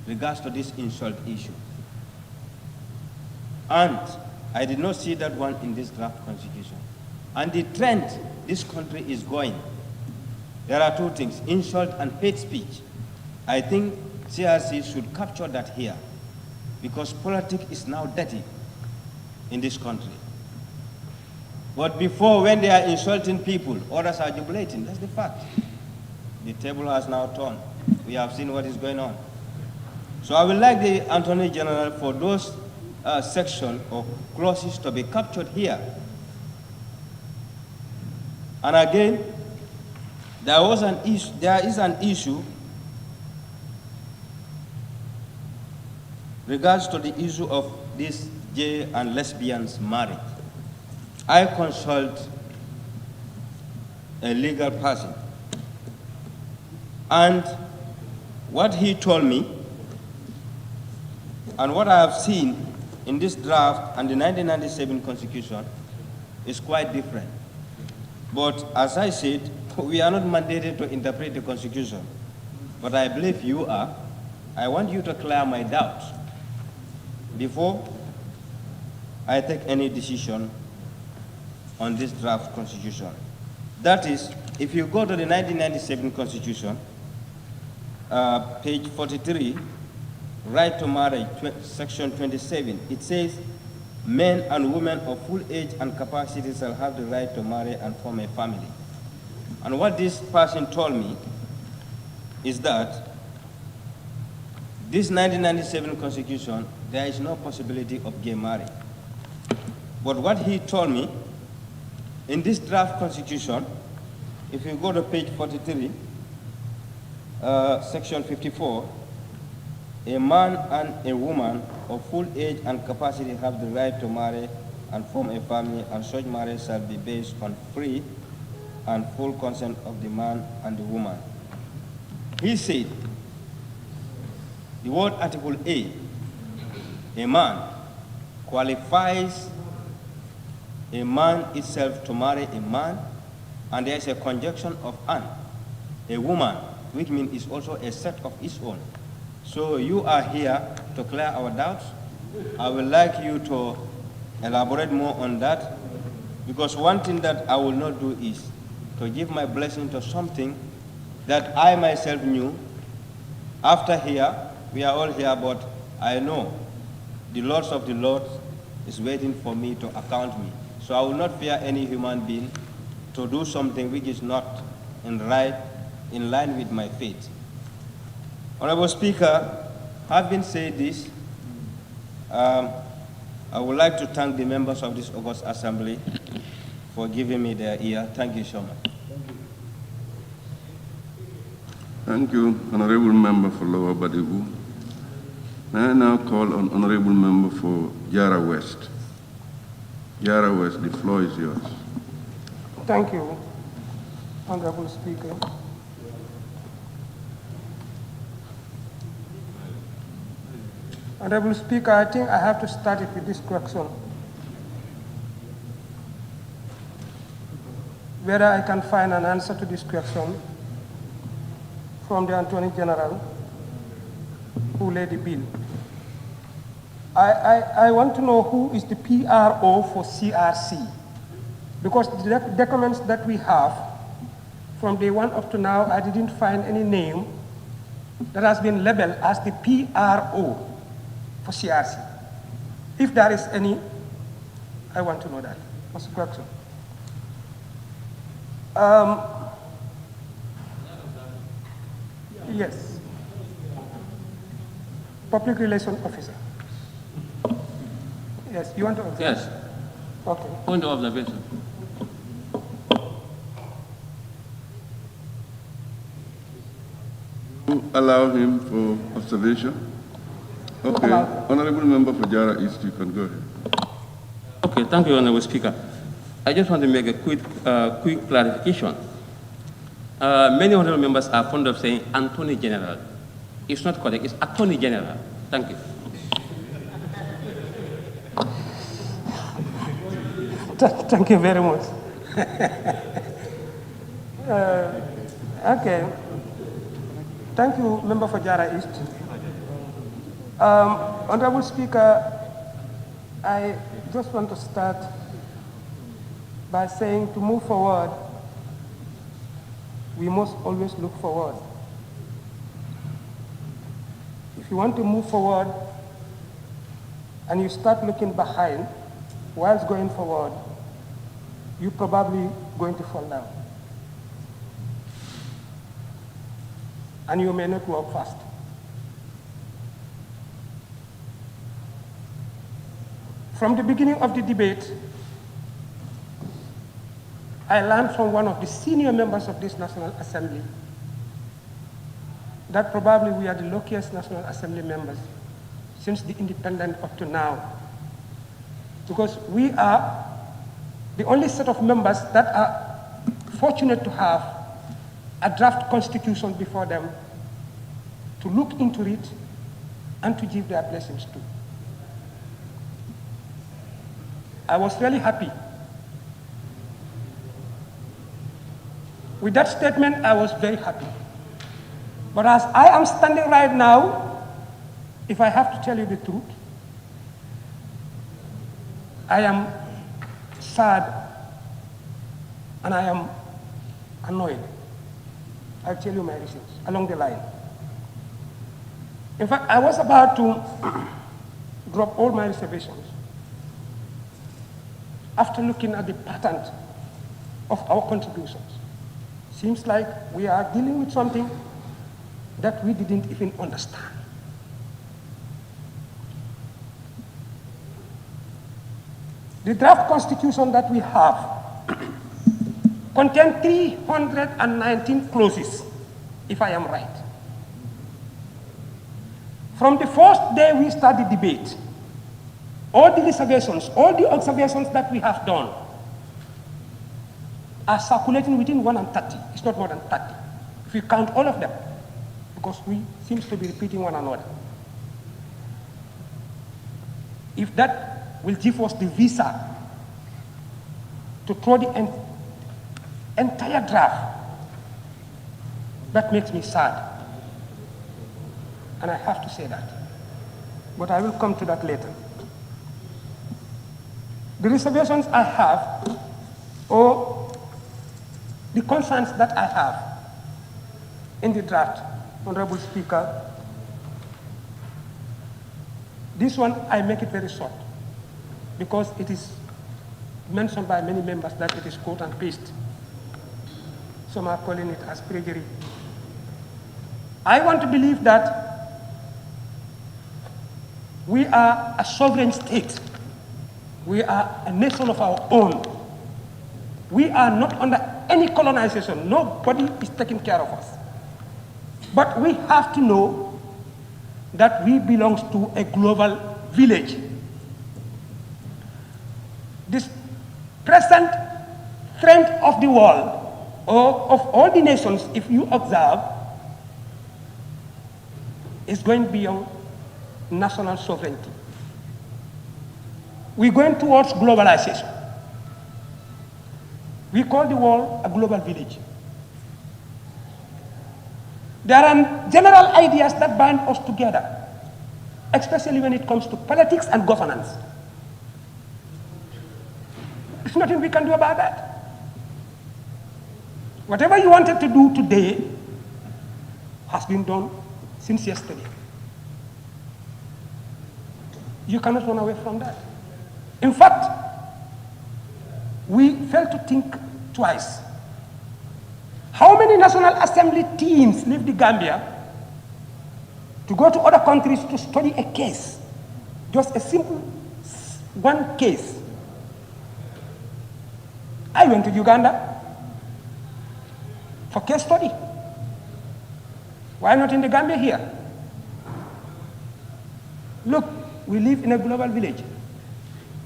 regards to this insult issue. And I did not see that one in this draft constitution. And the trend this country is going, there are two things, insult and hate speech. I think CRC should capture that here, because politics is now dirty in this country. But before, when they are insulting people, others are jubilating. That's the fact. The table has now turned. We have seen what is going on. So I would like the Attorney General, for those section or clauses to be captured here. And again, there is an issue regards to the issue of these gay and lesbians marriage. I consult a legal person, and what he told me and what I have seen in this draft and the 1997 Constitution is quite different. But as I said, we are not mandated to interpret the Constitution, but I believe you are. I want you to clear my doubts before I take any decision on this draft Constitution. That is, if you go to the 1997 Constitution, page 43, right to marriage, section 27, it says, men and women of full age and capacity shall have the right to marry and form a family. And what this person told me is that this 1997 Constitution, there is no possibility of gay marriage. But what he told me, in this draft Constitution, if you go to page 43, section 54, a man and a woman of full age and capacity have the right to marry and form a family, and such marriage shall be based on free and full consent of the man and the woman. He said, the word Article a man, qualifies a man itself to marry a man, and there is a conjunction of an, a woman, which means it's also a set of its own. So you are here to clear our doubts. I would like you to elaborate more on that, because one thing that I will not do is to give my blessing to something that I myself knew. After here, we are all here, but I know the Lord of the Lord is waiting for me to account me. So I will not fear any human being to do something which is not in line with my faith. Honorable Speaker, having said this, I would like to thank the members of this August Assembly for giving me their ear. Thank you so much. Thank you, Honorable Member for Lower Badibu. May I now call on Honorable Member for Jara West. Jara West, the floor is yours. Thank you, Honorable Speaker. Honorable Speaker, I think I have to start it with this question. Whether I can find an answer to this question from the Attorney General who laid the bill. I want to know who is the PRO for CRC, because the documents that we have from day one up to now, I didn't find any name that has been labeled as the PRO for CRC. If there is any, I want to know that. What's the question? Yes. Public Relations Officer. Yes, you want to observe? Yes. Okay. Point of observation. Allow him for observation. Okay. Honorable Member for Jara East, you can go ahead. Okay, thank you, Honorable Speaker. I just want to make a quick clarification. Many honorable members are fond of saying Attorney General. It's not correct, it's Attorney General. Thank you. Thank you very much. Okay. Thank you, Member for Jara East. Honorable Speaker, I just want to start by saying to move forward, we must always look forward. If you want to move forward and you start looking behind whilst going forward, you're probably going to fall down. And you may not walk fast. From the beginning of the debate, I learned from one of the senior members of this National Assembly that probably we are the luckiest National Assembly members since the independence up to now, because we are the only set of members that are fortunate to have a draft constitution before them to look into it and to give their blessings to. I was really happy. With that statement, I was very happy. But as I am standing right now, if I have to tell you the truth, I am sad and I am annoyed. I'll tell you my reasons along the line. In fact, I was about to drop all my reservations after looking at the pattern of our contributions. Seems like we are dealing with something that we didn't even understand. The draft constitution that we have contains 319 clauses, if I am right. From the first day we start the debate, all the reservations, all the observations that we have done are circulating within 130. It's not more than 30, if you count all of them, because we seem to be repeating one another. If that will give us the visa to throw the entire draft, that makes me sad. And I have to say that. But I will come to that later. The reservations I have, or the concerns that I have in the draft, Honorable Speaker, this one I make it very short because it is mentioned by many members that it is quote and paste. Some are calling it as perjury. I want to believe that we are a sovereign state. We are a nation of our own. We are not under any colonization. Nobody is taking care of us. But we have to know that we belong to a global village. This present trend of the world, or of all the nations, if you observe, is going beyond national sovereignty. We're going towards globalization. We call the world a global village. There are general ideas that bind us together, especially when it comes to politics and governance. There's nothing we can do about that. Whatever you wanted to do today has been done since yesterday. You cannot run away from that. In fact, we fail to think twice. How many National Assembly teams leave the Gambia to go to other countries to study a case? Just a simple one case. I went to Uganda for case study. Why not in the Gambia here? Look, we live in a global village.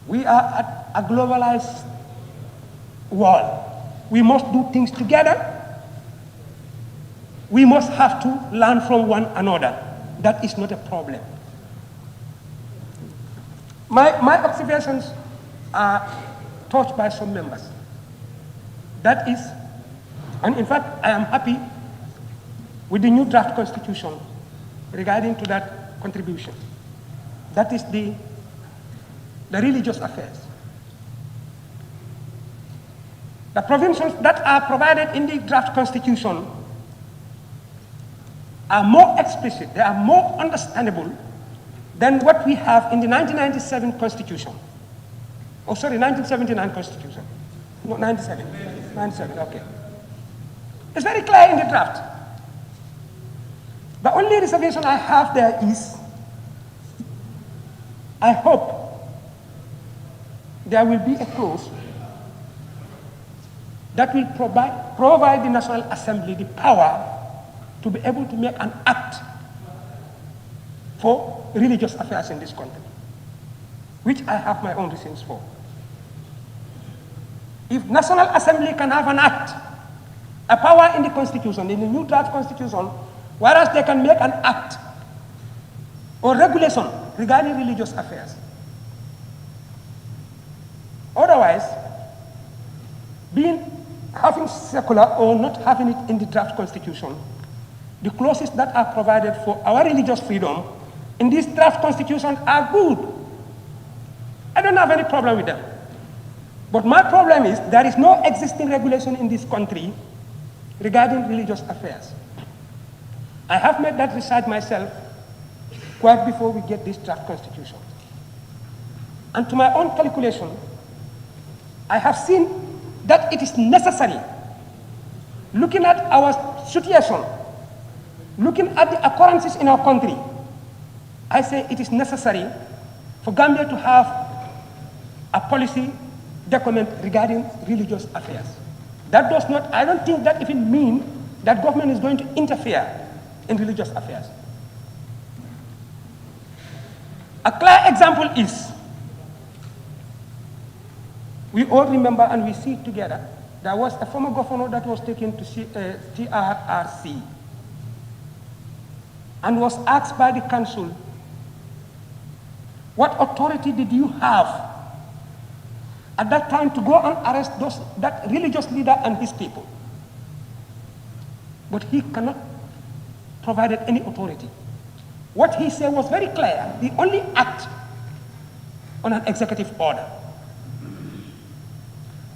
We are at a globalized world. We must do things together. We must have to learn from one another. That is not a problem. My observations are touched by some members. That is, and in fact, I am happy with the new draft constitution regarding to that contribution. That is the religious affairs. The provisions that are provided in the draft constitution are more explicit, they are more understandable than what we have in the 1997 constitution. Oh, sorry, 1979 constitution. No, 97. 97, okay. It's very clear in the draft. The only reservation I have there is, I hope there will be a clause that will provide the National Assembly the power to be able to make an act for religious affairs in this country, which I have my own reasons for. If National Assembly can have an act, a power in the Constitution, in the new draft Constitution, whereas they can make an act or regulation regarding religious affairs. Otherwise, having secular or not having it in the draft Constitution, the clauses that are provided for our religious freedom in this draft Constitution are good. I don't have any problem with them. But my problem is there is no existing regulation in this country regarding religious affairs. I have made that research myself quite before we get this draft Constitution. And to my own calculation, I have seen that it is necessary, looking at our situation, looking at the occurrences in our country, I say it is necessary for Gambia to have a policy document regarding religious affairs. That does not, I don't think that even mean that government is going to interfere in religious affairs. A clear example is, we all remember and we see it together, there was a former governor that was taken to TRRC and was asked by the council, what authority did you have at that time to go and arrest that religious leader and his people? But he cannot provide any authority. What he said was very clear. He only act on an executive order.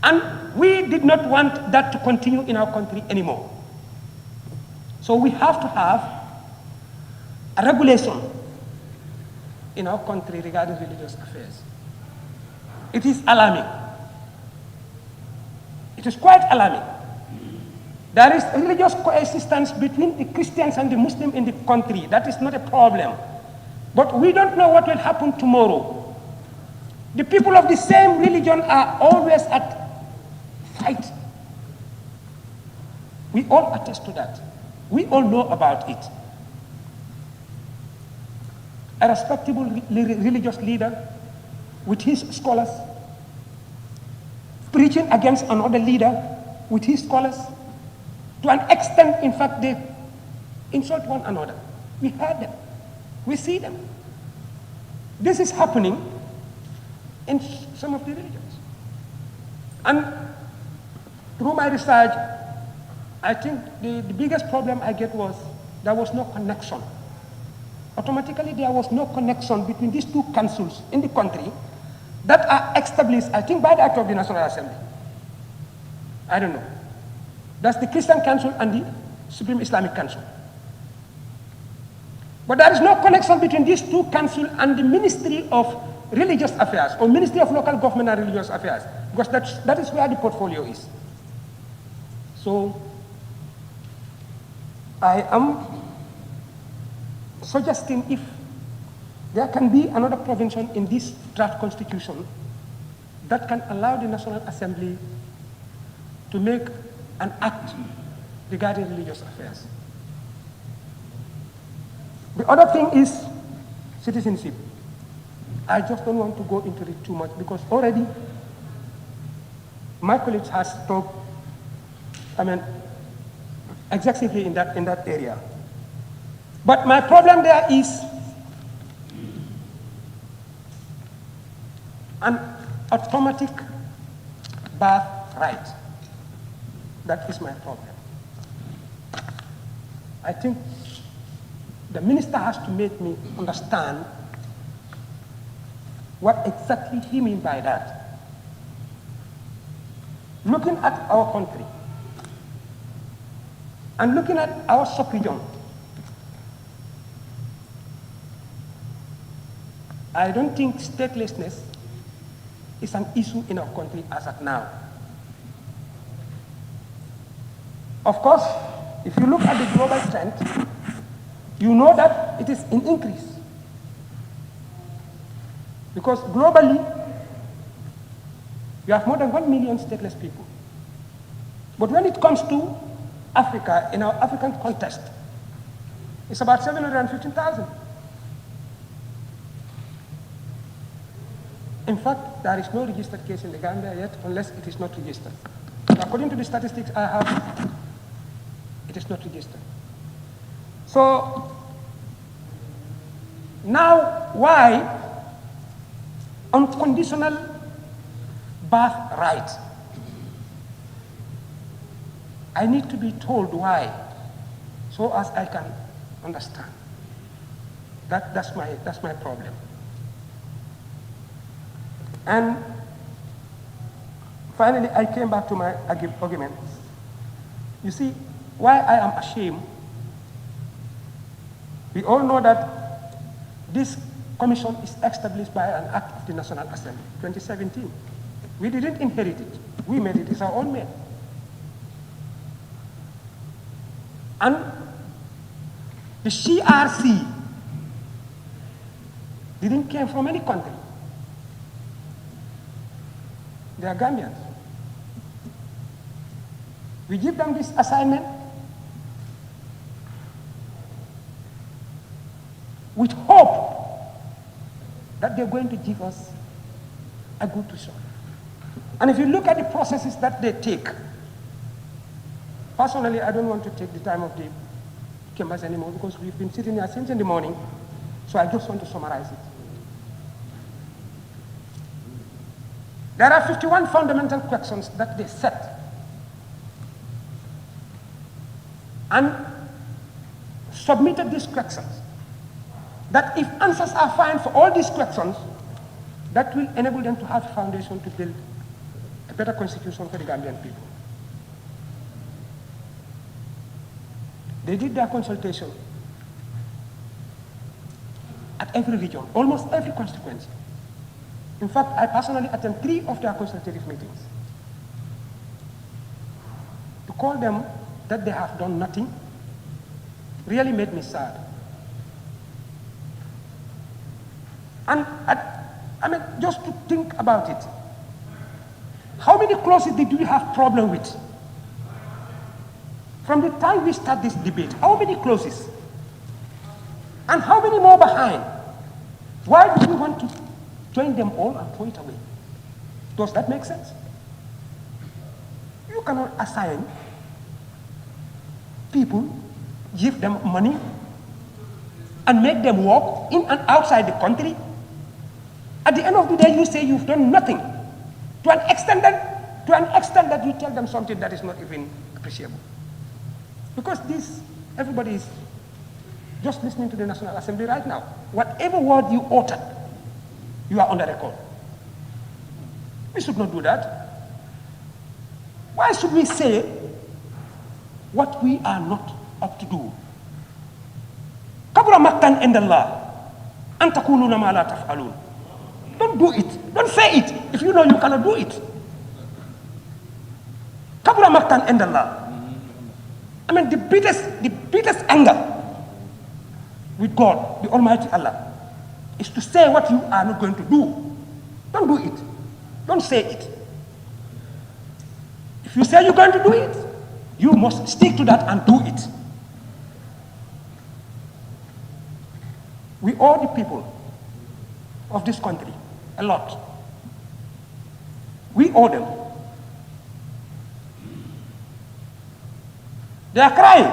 And we did not want that to continue in our country anymore. So we have to have a regulation in our country regarding religious affairs. It is alarming. It is quite alarming. There is religious coexistence between the Christians and the Muslims in the country. That is not a problem. But we don't know what will happen tomorrow. The people of the same religion are always at fight. We all attest to that. We all know about it. A respectable religious leader with his scholars preaching against another leader with his scholars. To an extent, in fact, they insult one another. We heard them. We see them. This is happening in some of the religions. And through my research, I think the biggest problem I get was there was no connection. Automatically, there was no connection between these two councils in the country that are established, I think, by the Act of the National Assembly. I don't know. That's the Christian Council and the Supreme Islamic Council. But there is no connection between these two councils and the Ministry of Religious Affairs or Ministry of Local Government and Religious Affairs, because that is where the portfolio is. So I am suggesting if there can be another provision in this draft constitution that can allow the National Assembly to make an act regarding religious affairs. The other thing is citizenship. I just don't want to go into it too much because already my colleagues has talked, excessively in that area. But my problem there is an automatic birthright. That is my problem. I think the minister has to make me understand what exactly he means by that. Looking at our country and looking at our sub-region, I don't think statelessness is an issue in our country as of now. Of course, if you look at the global trend, you know that it is in increase. Because globally, You have more than 1 million stateless people. But when it comes to Africa, in our African context, it's about 715,000. In fact, there is no registered case in the Gambia yet, unless it is not registered. According to the statistics I have, it is not registered. So, now why unconditional birthright? I need to be told why, so as I can understand. That's my problem. And finally, I came back to my argument. You see, why I am ashamed, we all know that this commission is established by an act of the National Assembly, 2017. We didn't inherit it. We made it. It's our own made. And the CRC didn't come from any country. They are Gambians. We give them this assignment with hope that they're going to give us a good result. And if you look at the processes that they take, personally, I don't want to take the time of the chambers anymore because we've been sitting here since in the morning, so I just want to summarize it. There are 51 fundamental questions that they set and submitted these questions. That if answers are found for all these questions, that will enable them to have a foundation to build a better constitution for the Gambian people. They did their consultation at every region, almost every constituency. In fact, I personally attend 3 of their consultative meetings. To call them that they have done nothing really made me sad. And I mean, just to think about it, how many clauses did we have problem with? From the time we start this debate, how many clauses? And how many more behind? Why do we want to join them all and throw it away? Does that make sense? You cannot assign people, give them money, and make them walk in and outside the country. At the end of the day, you say you've done nothing. To an extent that you tell them something that is not even appreciable. Because everybody is just listening to the National Assembly right now. Whatever word you utter, you are on the record. We should not do that. Why should we say what we are not up to do? Kabura maktan indallah an taquluna ma la taf'alun. Don't do it. Don't say it if you know you cannot do it. Kabura maktan indallah. I mean, the biggest anger with God, the Almighty Allah, is to say what you are not going to do. Don't do it. Don't say it. If you say you're going to do it, you must stick to that and do it. We owe the people of this country a lot. We owe them. They are crying.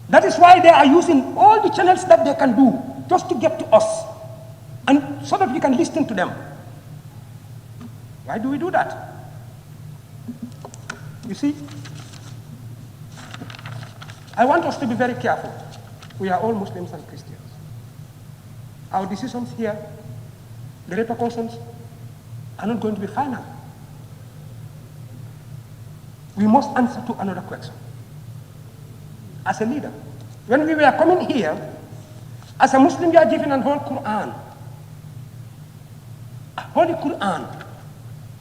That is why they are using all the channels that they can do just to get to us, and so that we can listen to them. Why do we do that? You see, I want us to be very careful. We are all Muslims and Christians. Our decisions here, the repercussions, are not going to be final. We must answer to another question. As a leader, when we were coming here, as a Muslim, you are given a whole Quran. A Holy Quran.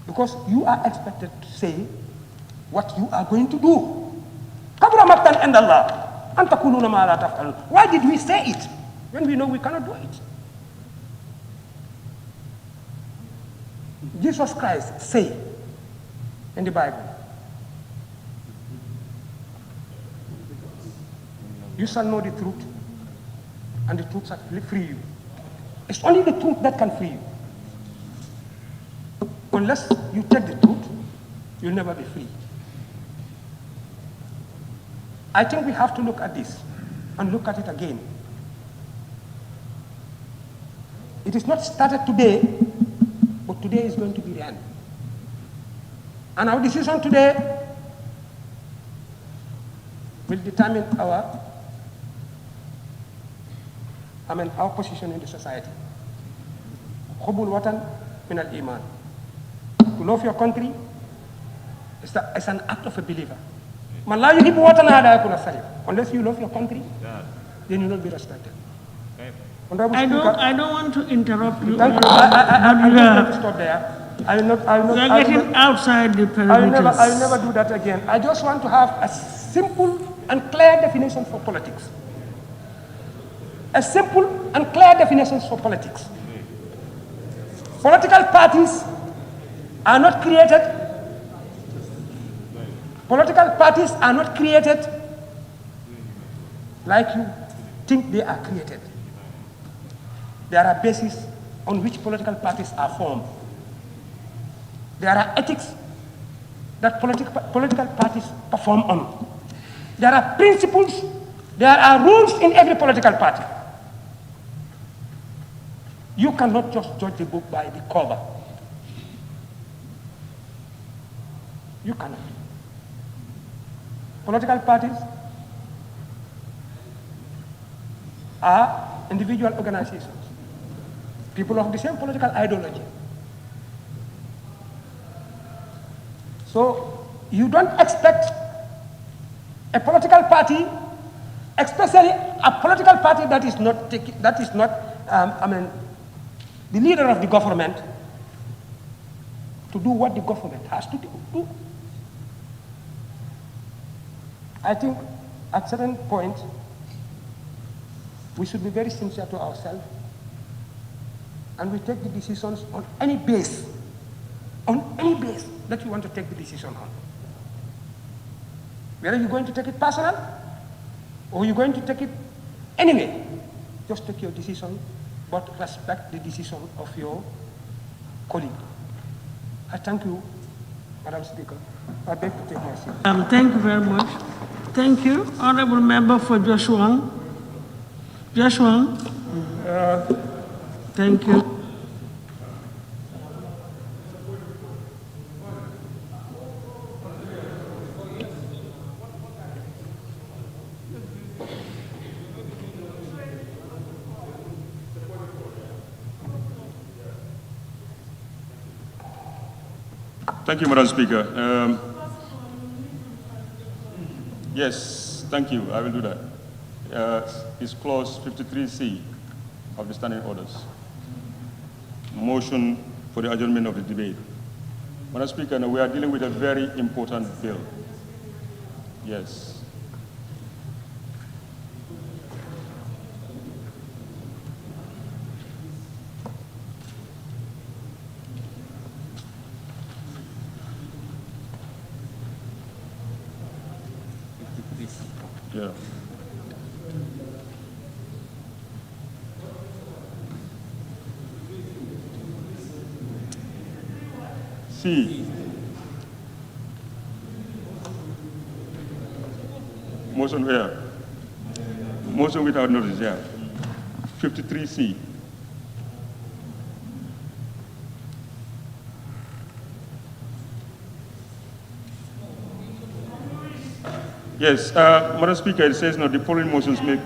Because you are expected to say what you are going to do. Kabura maktan indallah an taquluna ma la taf'alun. Why did we say it when we know we cannot do it? Jesus Christ say in the Bible? You shall know the truth, and the truth shall free you. It's only the truth that can free you. Unless you take the truth, you'll never be free. I think we have to look at this and look at it again. It is not started today, but today is going to be the end. And our decision today will determine our position in the society. Hubul watan min al-iman. To love your country is an act of a believer. Unless you love your country, then you will not be respected. I don't want to interrupt you. Thank you. I'm going to stop there. I will not. You are getting outside the perimeters. I will never do that again. I just want to have a simple and clear definition for politics. A simple and clear definition for politics. Political parties are not created. Political parties are not created like you think they are created. There are bases on which political parties are formed. There are ethics that political parties perform on. There are principles, there are rules in every political party. You cannot just judge the book by the cover. You cannot. Political parties are individual organizations, people of the same political ideology. So you don't expect a political party, especially a political party that is not the leader of the government, to do what the government has to do. I think at certain point, we should be very sincere to ourselves, and we take the decisions on any base that you want to take the decision on. Whether you're going to take it personal, or you're going to take it anyway, just take your decision, but respect the decision of your colleague. I thank you, Madam Speaker. I beg to take my seat. Thank you very much. Thank you. Honorable Member for Joshua. Joshua. Thank you. Thank you, Madam Speaker. Yes, thank you. I will do that. It's clause 53C of the standing orders. Motion for the adjournment of the debate. Madam Speaker, we are dealing with a very important bill. Yes. Yeah. C. Motion where? Motion without notice, yeah. 53C. Yes, Madam Speaker, it says no, the following motions may.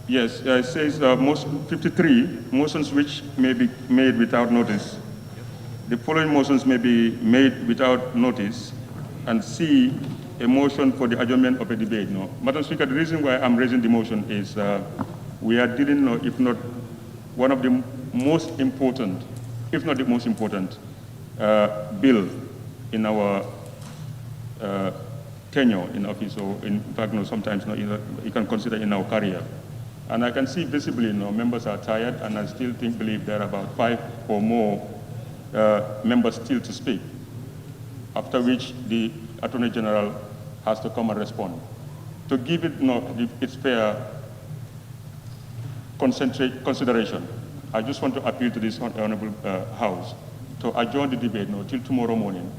Yes, it says 53 motions which may be made without notice. The following motions may be made without notice, and C, a motion for the adjournment of a debate. No, Madam Speaker, the reason why I'm raising the motion is we are dealing, if not one of the most important, if not the most important, bill in our tenure in office, or in fact, sometimes you can consider in our career. And I can see visibly, members are tired, and I still believe there are about 5 or more members still to speak, after which the Attorney General has to come and respond. To give it its fair consideration, I just want to appeal to this honorable House to adjourn the debate till tomorrow morning,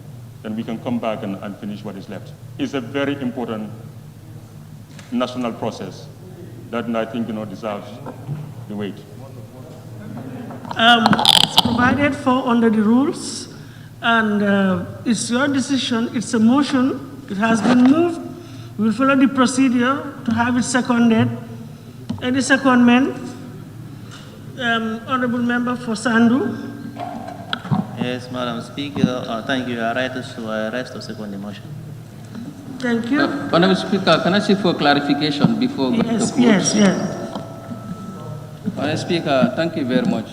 then we can come back and finish what is left. It's a very important national process that I think deserves the wait. It's provided for under the rules, and it's your decision. It's a motion. It has been moved. We'll follow the procedure to have it seconded. Any secondment? Honorable Member for Sandu. Yes, Madam Speaker. Thank you. I rise to second the motion. Thank you. Honorable Speaker, can I seek for clarification before going to vote? Yes. Honorable Speaker, thank you very much.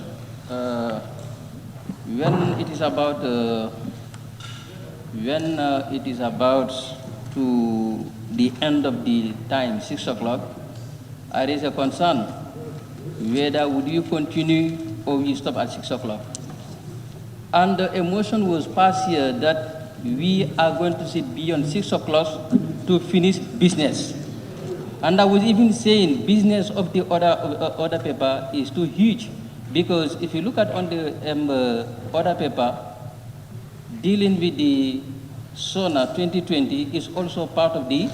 When it is about to the end of the time, 6 o'clock, there is a concern whether would you continue or will you stop at 6 o'clock. And a motion was passed here that we are going to sit beyond 6 o'clock to finish business. And I was even saying business of the order paper is too huge, because if you look at on the order paper, dealing with the SONA 2020 is also part of the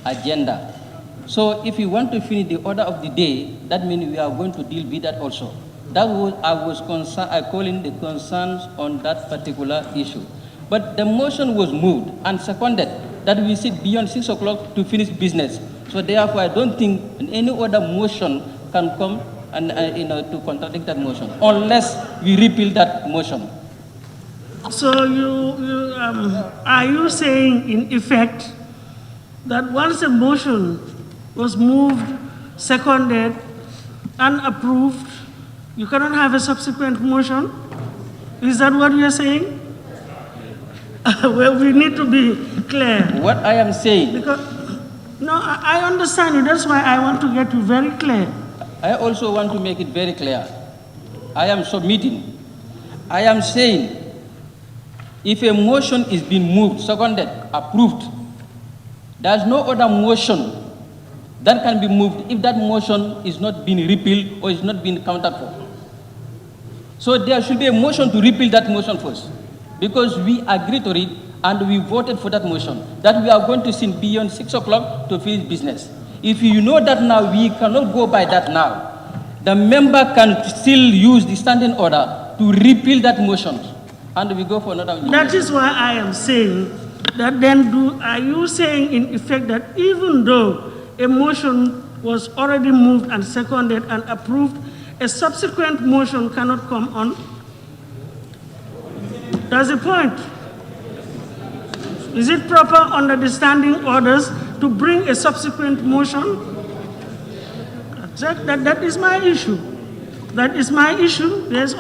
agenda. So if you want to finish the order of the day, that means we are going to deal with that also. That was I calling the concerns on that particular issue. But the motion was moved and seconded that we sit beyond 6 o'clock to finish business. So therefore, I don't think any other motion can come and to contradict that motion, unless we repeal that motion. So are you saying in effect that once a motion was moved, seconded, and approved, you cannot have a subsequent motion? Is that what you are saying? Well, we need to be clear. What I am saying... Because, no, I understand you. That's why I want to get you very clear. I also want to make it very clear. I am submitting. I am saying, if a motion is being moved, seconded, approved, there's no other motion that can be moved if that motion is not being repealed or is not being counted for. So there should be a motion to repeal that motion first, because we agreed to it and we voted for that motion, that we are going to sit beyond 6 o'clock to finish business. If you know that now, we cannot go by that now. The member can still use the standing order to repeal that motion, and we go for another. That is why I am saying that then are you saying in effect that even though a motion was already moved and seconded and approved, a subsequent motion cannot come on? That's the point. Is it proper under the standing orders to bring a subsequent motion? That is my issue. That is my issue. Yes.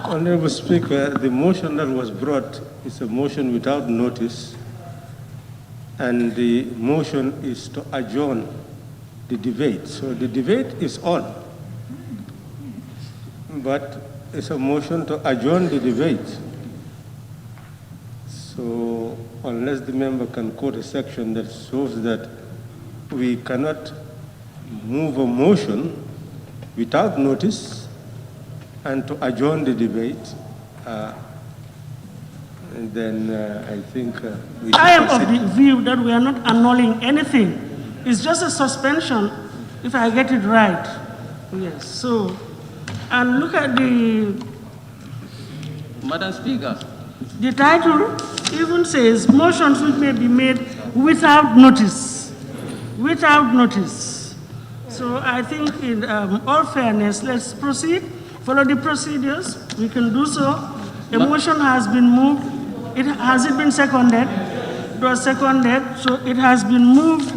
Honorable Speaker, the motion that was brought is a motion without notice, and the motion is to adjourn the debate. So the debate is on, but it's a motion to adjourn the debate. So unless the member can quote a section that shows that we cannot move a motion without notice and to adjourn the debate, then I think we should I am of the view that we are not annulling anything. It's just a suspension, if I get it right. Yes, so, and look at the... Madam Speaker. The title even says, motions which may be made without notice. Without notice. So I think in all fairness, let's proceed. Follow the procedures. We can do so. A motion has been moved. Has it been seconded? It was seconded. So it has been moved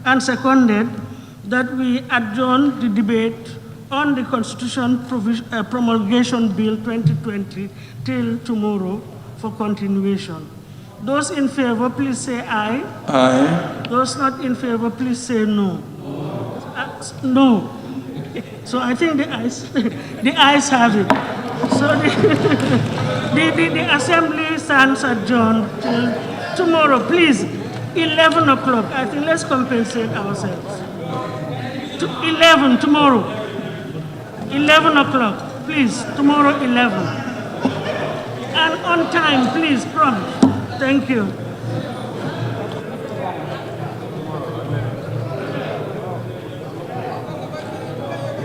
and seconded that we adjourn the debate on the Constitution Promulgation Bill 2020 till tomorrow for continuation. Those in favor, please say aye. Aye. Those not in favor, please say no. No. So I think the ayes, the ayes have it. So the assembly stands adjourned till tomorrow. Please, 11 o'clock. I think let's compensate ourselves. 11 tomorrow. 11 o'clock. Please, tomorrow 11. And on time, please, prompt. Thank you.